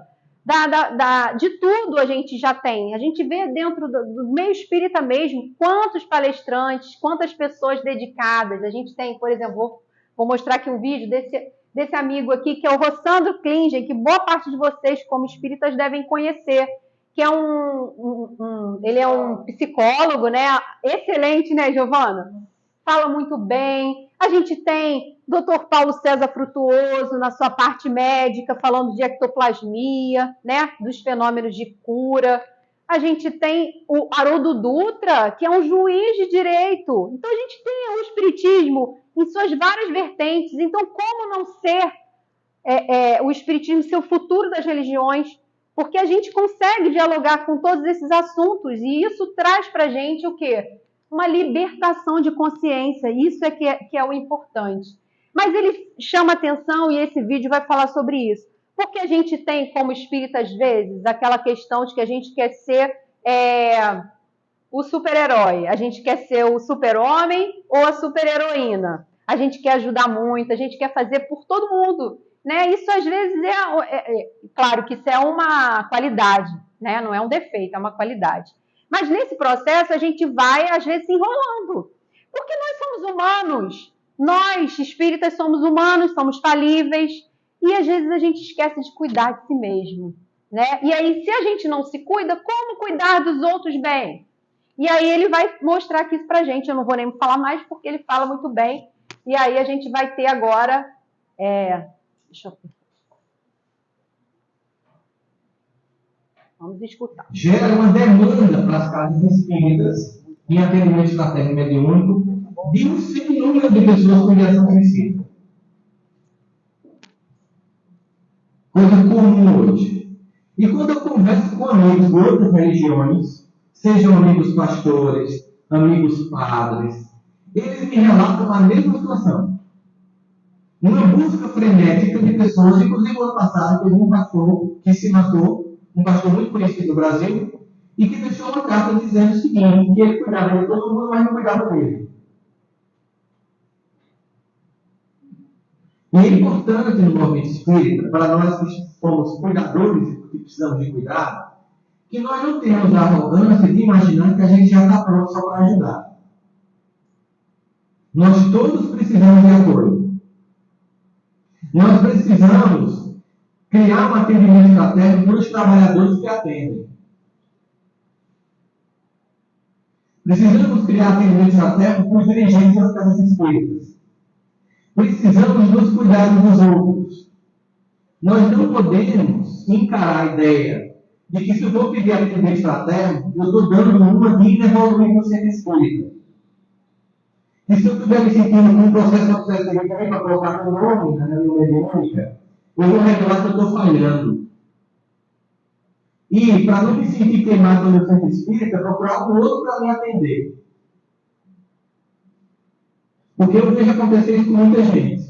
de tudo a gente já tem. A gente vê dentro do meio espírita mesmo quantos palestrantes, quantas pessoas dedicadas. A gente tem, por exemplo, vou mostrar aqui um vídeo desse amigo aqui, que é o Rossandro Klingen, que boa parte de vocês, como espíritas, devem conhecer, que é ele é um psicólogo, né? Excelente, né, Giovana? Fala muito bem. A gente tem Dr. Paulo César Frutuoso na sua parte médica, falando de ectoplasmia, né? Dos fenômenos de cura. A gente tem o Haroldo Dutra, que é um juiz de direito. Então, a gente tem o espiritismo em suas várias vertentes. Então, como não ser o espiritismo ser o futuro das religiões? Porque a gente consegue dialogar com todos esses assuntos e isso traz para a gente o quê? Uma libertação de consciência. Isso que é o importante. Mas ele chama atenção e esse vídeo vai falar sobre isso. Porque a gente tem, como espírita, às vezes, aquela questão de que a gente quer ser o super-herói. A gente quer ser o super-homem ou a super-heroína. A gente quer ajudar muito, a gente quer fazer por todo mundo. Né? Isso às vezes claro que isso é uma qualidade, né? Não é um defeito, é uma qualidade. Mas nesse processo a gente vai às vezes se enrolando, porque nós somos humanos, nós espíritas somos humanos, somos falíveis e às vezes a gente esquece de cuidar de si mesmo, né? E aí se a gente não se cuida, como cuidar dos outros bem? E aí ele vai mostrar aqui isso pra gente. Eu não vou nem falar mais porque ele fala muito bem. E aí a gente vai ter agora deixa eu ver. Vamos escutar. Gera uma demanda para as casas espíritas em atendimento fraterno mediúnico de um sem número de pessoas com ligação suicida. Coisa comum hoje. E quando eu converso com amigos de outras religiões, sejam amigos pastores, amigos padres, eles me relatam a mesma situação. Uma busca frenética de pessoas, inclusive no ano passado, teve um pastor que se matou, um pastor muito conhecido no Brasil, e que deixou uma carta dizendo o seguinte, que ele cuidava de todo mundo, mas não cuidava dele. E é importante no movimento espírita, para nós que somos cuidadores e que precisamos de cuidar, que nós não tenhamos a arrogância de imaginar que a gente já está pronto só para ajudar. Nós todos precisamos de apoio. Nós precisamos criar um atendimento fraterno para os trabalhadores que atendem. Precisamos criar atendimento fraterno para os dirigentes das casas espíritas. Precisamos nos cuidar uns dos outros. Nós não podemos encarar a ideia de que se eu vou pedir atendimento fraterno, eu estou dando uma de evoluir no centro espírita. E se eu estiver me sentindo com um processo obsessivo também para colocar meu nome na minha mediúnica, eu vou revelar que eu estou falhando. E, para não me sentir queimado no meu centro espírita, procurar algum outro para me atender. Porque eu vejo acontecer isso com muita gente.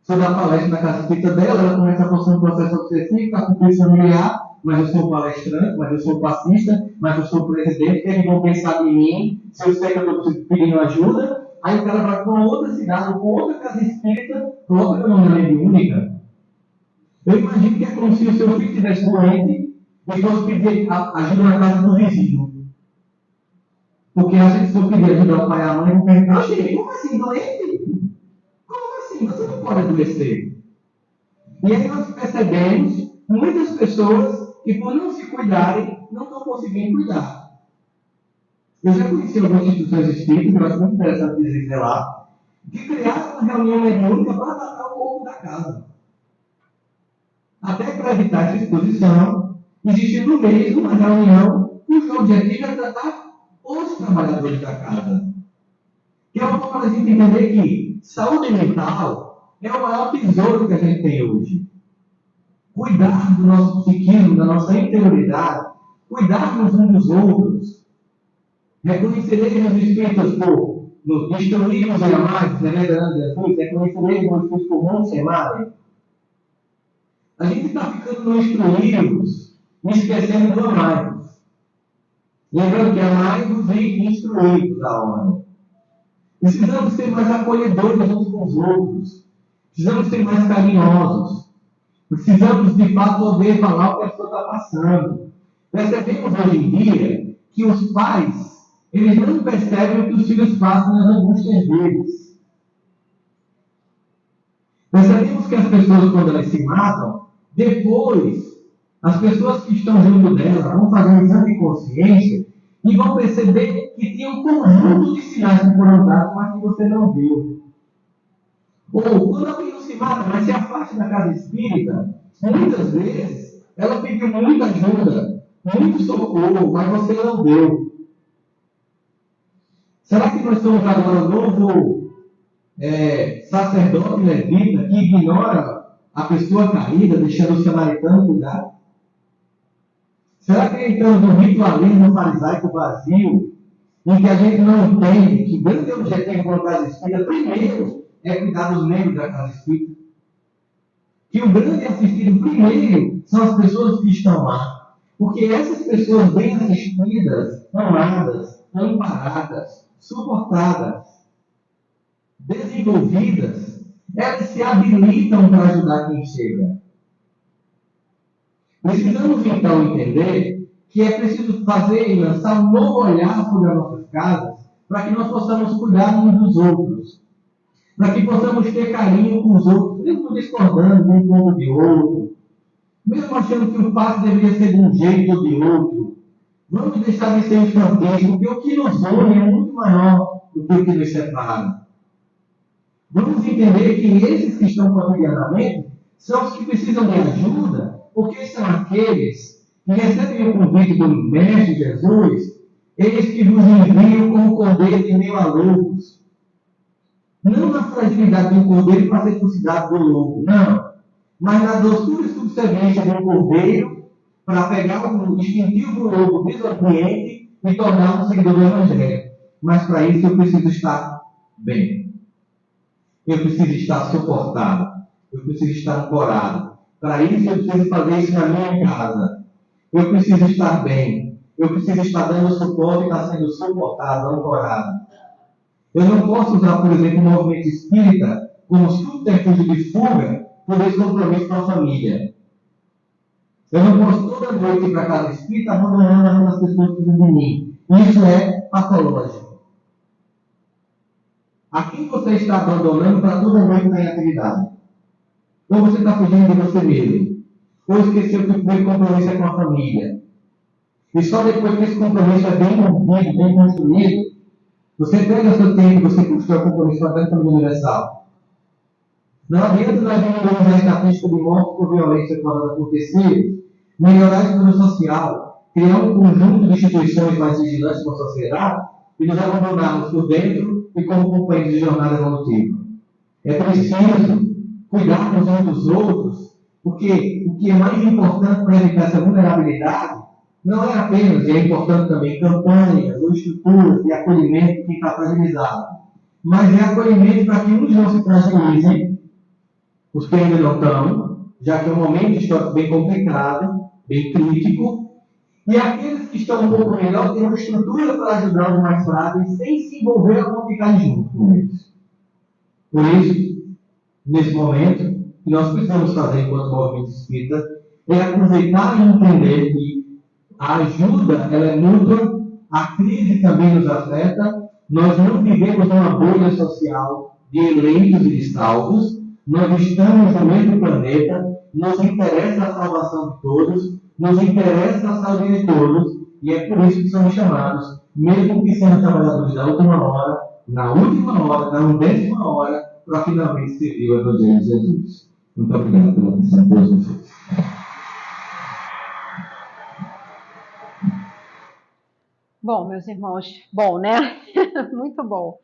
Se eu dar palestra na casa espírita dela, ela começa a passar um processo obsessivo, está com crise familiar, mas eu sou palestrante, mas eu sou passista, mas eu sou presidente, eles vão pensar em mim, se eu sei que eu estou pedindo ajuda, aí o cara vai para outra cidade, ou para outra casa espírita, coloca meu nome mediúnica. Eu imagino que é como se o seu filho estivesse doente e fosse pedir ajuda na casa do vizinho. Porque acha que se for pedir ajuda ao pai e à mãe, vão perguntar, como assim, doente? Como assim? Você não pode adoecer. E aí nós percebemos muitas pessoas que, por não se cuidarem, não estão conseguindo cuidar. Eu já conheci algumas instituições espíritas, eu acho muito interessante dizer lá, que criaram uma reunião mediúnica para tratar o povo da casa. Até para evitar essa exposição, existe no mês uma reunião cujo objetivo é tratar os trabalhadores da casa. Que é uma forma da gente entender que saúde mental é o maior tesouro que a gente tem hoje. Cuidar do nosso psiquismo, da nossa interioridade, cuidarmos uns dos outros. Reconheceremos os espíritos por instruirmos em amados, reverendo Jesus, reconheceremos os espíritos por não se amarem. A gente está ficando no instruirmos e esquecendo do amar-vos. Lembrando que amai-vos e instruí-vos a ordem. Precisamos ser mais acolhedores uns com os outros. Precisamos ser mais carinhosos. Precisamos, de fato, poder falar o que a pessoa está passando. Percebemos hoje em dia que os pais, eles não percebem o que os filhos passam nas angústias deles. Percebemos que as pessoas, quando elas se matam, depois, as pessoas que estão junto dela vão fazer um exame de consciência e vão perceber que tinha um conjunto de sinais que foram dados, mas que você não viu. Ou, quando alguém não se mata, mas se afasta da casa espírita, muitas vezes ela pediu muita ajuda, muito socorro, mas você não deu. Será que nós somos agora um novo sacerdote levita que ignora a pessoa caída, deixando o samaritano cuidar? Será que entramos no ritualismo farisaico vazio, em que a gente não entende que o grande objetivo da casa espírita, primeiro, é cuidar dos membros da casa espírita? Que o grande assistido, primeiro, são as pessoas que estão lá. Porque essas pessoas bem assistidas, amadas, amparadas, suportadas, desenvolvidas, elas se habilitam para ajudar quem chega. Precisamos então entender que é preciso fazer e lançar um novo olhar sobre as nossas casas para que nós possamos cuidar uns dos outros, para que possamos ter carinho com os outros, mesmo discordando de um ponto de outro, mesmo achando que o passo deveria ser de um jeito ou de outro. Vamos deixar de ser infantis, porque o que nos une é muito maior do que o que nos separa. Vamos entender que esses que estão cotidianamente são os que precisam de ajuda, porque são aqueles que recebem o convite do Mestre Jesus, eles que vos enviam como cordeiro em meio a lobos. Não na fragilidade de um cordeiro para a simplicidade do lobo, não. Mas na doçura e subserviência de um cordeiro para pegar o instintivo do lobo desobediente e tornar um seguidor do Evangelho. Mas para isso eu preciso estar bem. Eu preciso estar suportado. Eu preciso estar ancorado. Para isso eu preciso fazer isso na minha casa. Eu preciso estar bem. Eu preciso estar dando suporte e estar sendo suportado, ancorado. Eu não posso usar, por exemplo, o movimento espírita como subterfúgio de fuga por esse compromisso com a família. Eu não posso toda noite ir para a casa espírita abandonando as pessoas que precisam de mim. Isso é patológico. A quem você está abandonando para toda noite estar em atividade? Ou você está fugindo de você mesmo? Ou esqueceu que o primeiro compromisso é com a família? E só depois que esse compromisso é bem construído, bem construído, você pega o seu tempo, você constrói o compromisso com a grande família universal. Não adianta nós diminuirmos a estatística de morte por violência causada por terceiros, melhorar a estrutura social, criar um conjunto de instituições mais vigilantes com a sociedade e nos abandonarmos por dentro e como companheiros de jornada evolutiva. É preciso cuidarmos uns dos outros, porque o que é mais importante para evitar essa vulnerabilidade não é apenas, e é importante também, campanhas ou estruturas de acolhimento de quem está fragilizado, mas é acolhimento para que uns não se fragilizem, os que ainda não estão, já que é um momento histórico bem complicado, bem crítico, e aqueles que estão um pouco melhor têm uma estrutura para ajudar os mais frágeis, sem se envolver ou ficar junto com eles. Por isso, nesse momento, o que nós precisamos fazer enquanto movimento espírita é aproveitar e entender que a ajuda ela é mútua, a crise também nos afeta, nós não vivemos numa bolha social de eleitos e de salvos, Nós estamos no mesmo planeta, nos interessa a salvação de todos, nos interessa a saúde de todos, e é por isso que somos chamados, mesmo que sendo trabalhadores da última hora, na 1ª hora, para finalmente servir o Evangelho de Jesus. Muito obrigado pela atenção de todos vocês. Bom, meus irmãos, bom, né? Muito bom.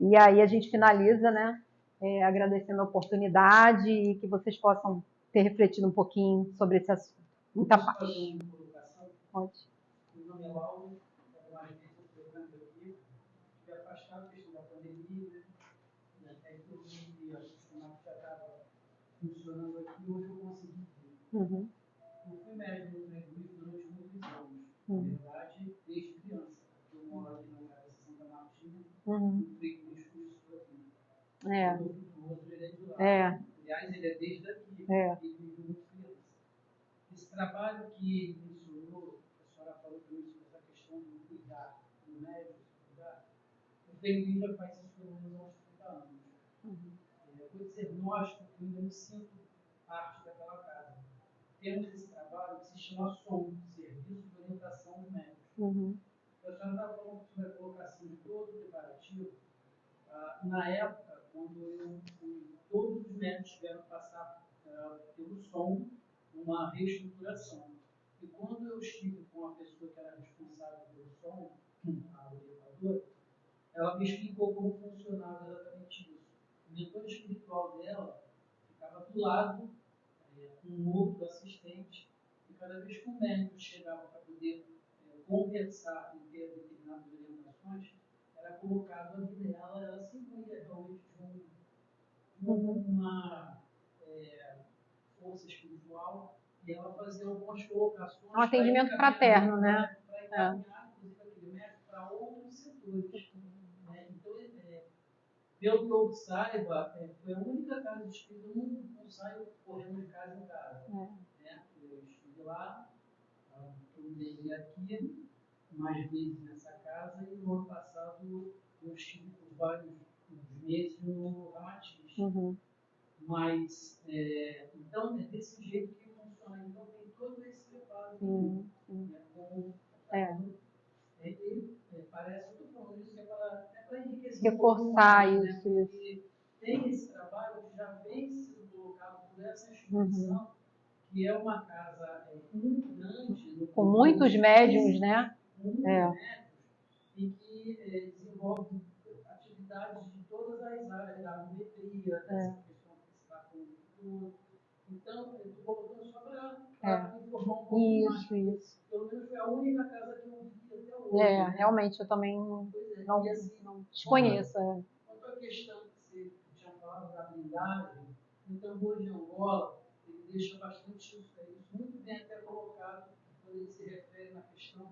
E aí a gente finaliza, né? Agradecendo a oportunidade e que vocês possam ter refletido um pouquinho sobre esse assunto. Muita paz. Pode. Meu nome é Lauro, como a gente está aqui, fui afastado da questão da pandemia, né? Até que eu vi a sistema que já estava funcionando aqui, hoje eu consegui vir. Uhum. Eu fui médico no prejuízo durante muitos anos, na verdade, desde criança. Eu moro aqui na casa de Santa Martina, no prejuízo estou aqui. O outro ele é de lá. Aliás, ele é desde aqui, ele vive muito criança. Esse trabalho que ele mencionou, a senhora falou também sobre essa questão do cuidar, do médico cuidar, o Felipe já faz isso pelo menos há uns 30 anos. Vou dizer, nós, porque eu ainda me sinto parte daquela casa. Temos esse trabalho que se chama SOM, Serviço de Orientação do Médico. A senhora estava falando sobre a colocação de todo o preparativo. Na época, quando todos os médicos tiveram que passar pelo SOM, uma reestruturação. E quando eu estive com a pessoa que era responsável pelo som, a orientadora, ela me explicou como funcionava exatamente isso. O mentor espiritual dela ficava do lado, com um outro assistente, e cada vez que o médico chegava para poder conversar e ter determinadas orientações, era colocado ali nela, ela sempre ia realmente de uma força espiritual, e ela fazia algumas colocações. Um atendimento fraterno, né? Para encaminhar, inclusive, aquele médico para outros setores. Então, pelo que eu saiba, foi a única casa de espírito, eu não saio correndo de casa em casa. Eu estive lá, eu aqui, mais vezes nessa casa, e no ano passado eu estive por vários meses no Ramatiz. Mas, então, é desse jeito que funciona. Então, tem todo esse preparo. Parece que eu estou falando isso para enriquecer. Reforçar mais, isso. Né? Porque tem esse trabalho que já vem sendo colocado por essa instituição, que é uma casa muito grande. Com muitos médiums, né? Muitos médiums, e que desenvolve atividades de todas as áreas, da agrometria, dessa questão que está com o futuro. Então, eu estou colocando só para informar um pouco mais. Isso. Pelo menos foi a única casa que eu vi até hoje. Né? Realmente, eu também não desconheço. Quanto à questão que você tinha falado da blindagem, no tambor de Angola, ele deixa bastante isso muito bem até colocado, quando ele se refere na questão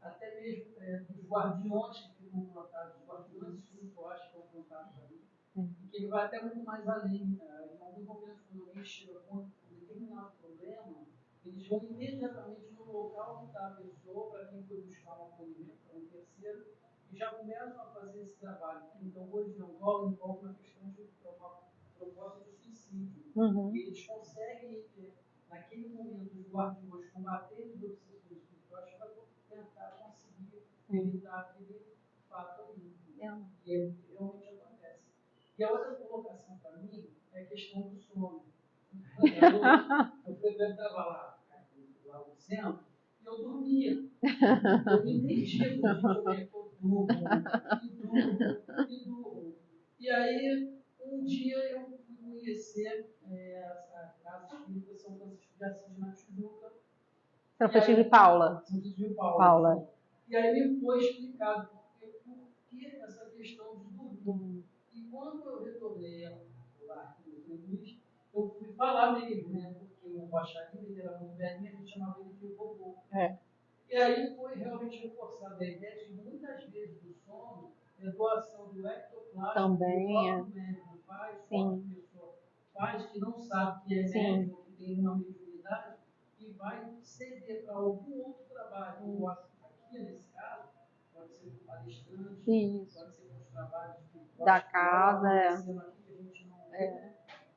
até mesmo dos guardiões que ficam plantados, os guardiões espirituais que estão plantados ali, e que ele vai até muito mais além. Em algum momento, quando alguém chega com um determinado problema, eles vão imediatamente no local que está a pessoa, para quem foi buscar um acolhimento, para um terceiro, e já começam a fazer esse trabalho. Então, hoje, em Angola, envolve uma questão de proposta de suicídio. E eles conseguem, naquele momento, os guardiões combaterem os obsessores espirituais para tentar conseguir evitar aquele fato ali. E realmente acontece. E a outra colocação para mim é a questão do sono. Eu frequentava lá no centro e eu dormia. Eu não entendia como eu durmo. E aí, um dia eu fui conhecer a casa espírita São Francisco de Assis na Tijuca. São Francisco de Paula. São Francisco de Paula. E aí me foi explicado por que essa questão de dormir. E quando eu retornei lá no Luiz, eu fui falar mesmo, né? Porque o Baixarim, ele era muito velhinho, a gente chamava ele de vovô. E aí foi realmente reforçada a ideia de que muitas vezes do sono, a doação do ectoplasma também o médico faz, a pessoa faz, que não sabe que é médico, que tem uma mediunidade, e vai ceder para algum outro trabalho. Aqui, nesse caso, pode ser com palestrante, pode ser com os trabalhos da casa. Aqui que a gente não vê.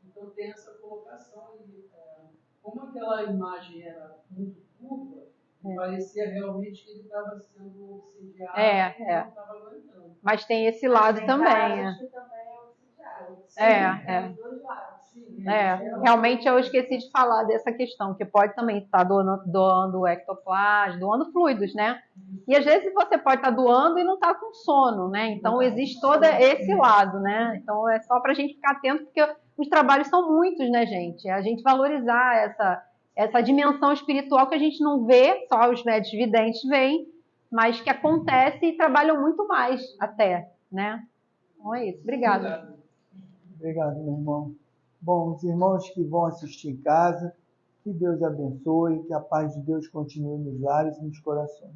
Então, Então tem essa colocação e como aquela imagem era muito curva, parecia realmente que ele estava sendo obsidiado e não estava aguentando. Mas tem esse lado também. Realmente eu esqueci de falar dessa questão, que pode também estar doando ectoplasma, doando fluidos, né? E às vezes você pode estar doando e não estar com sono, né? Então existe todo esse lado, né? Então é só para a gente ficar atento, porque os trabalhos são muitos, né, gente? A gente valorizar essa dimensão espiritual que a gente não vê, só os médios videntes veem, mas que acontece e trabalham muito mais até, né? Então é isso. Obrigada. Obrigado, meu irmão. Bom, os irmãos que vão assistir em casa, que Deus abençoe, que a paz de Deus continue nos lares e nos corações.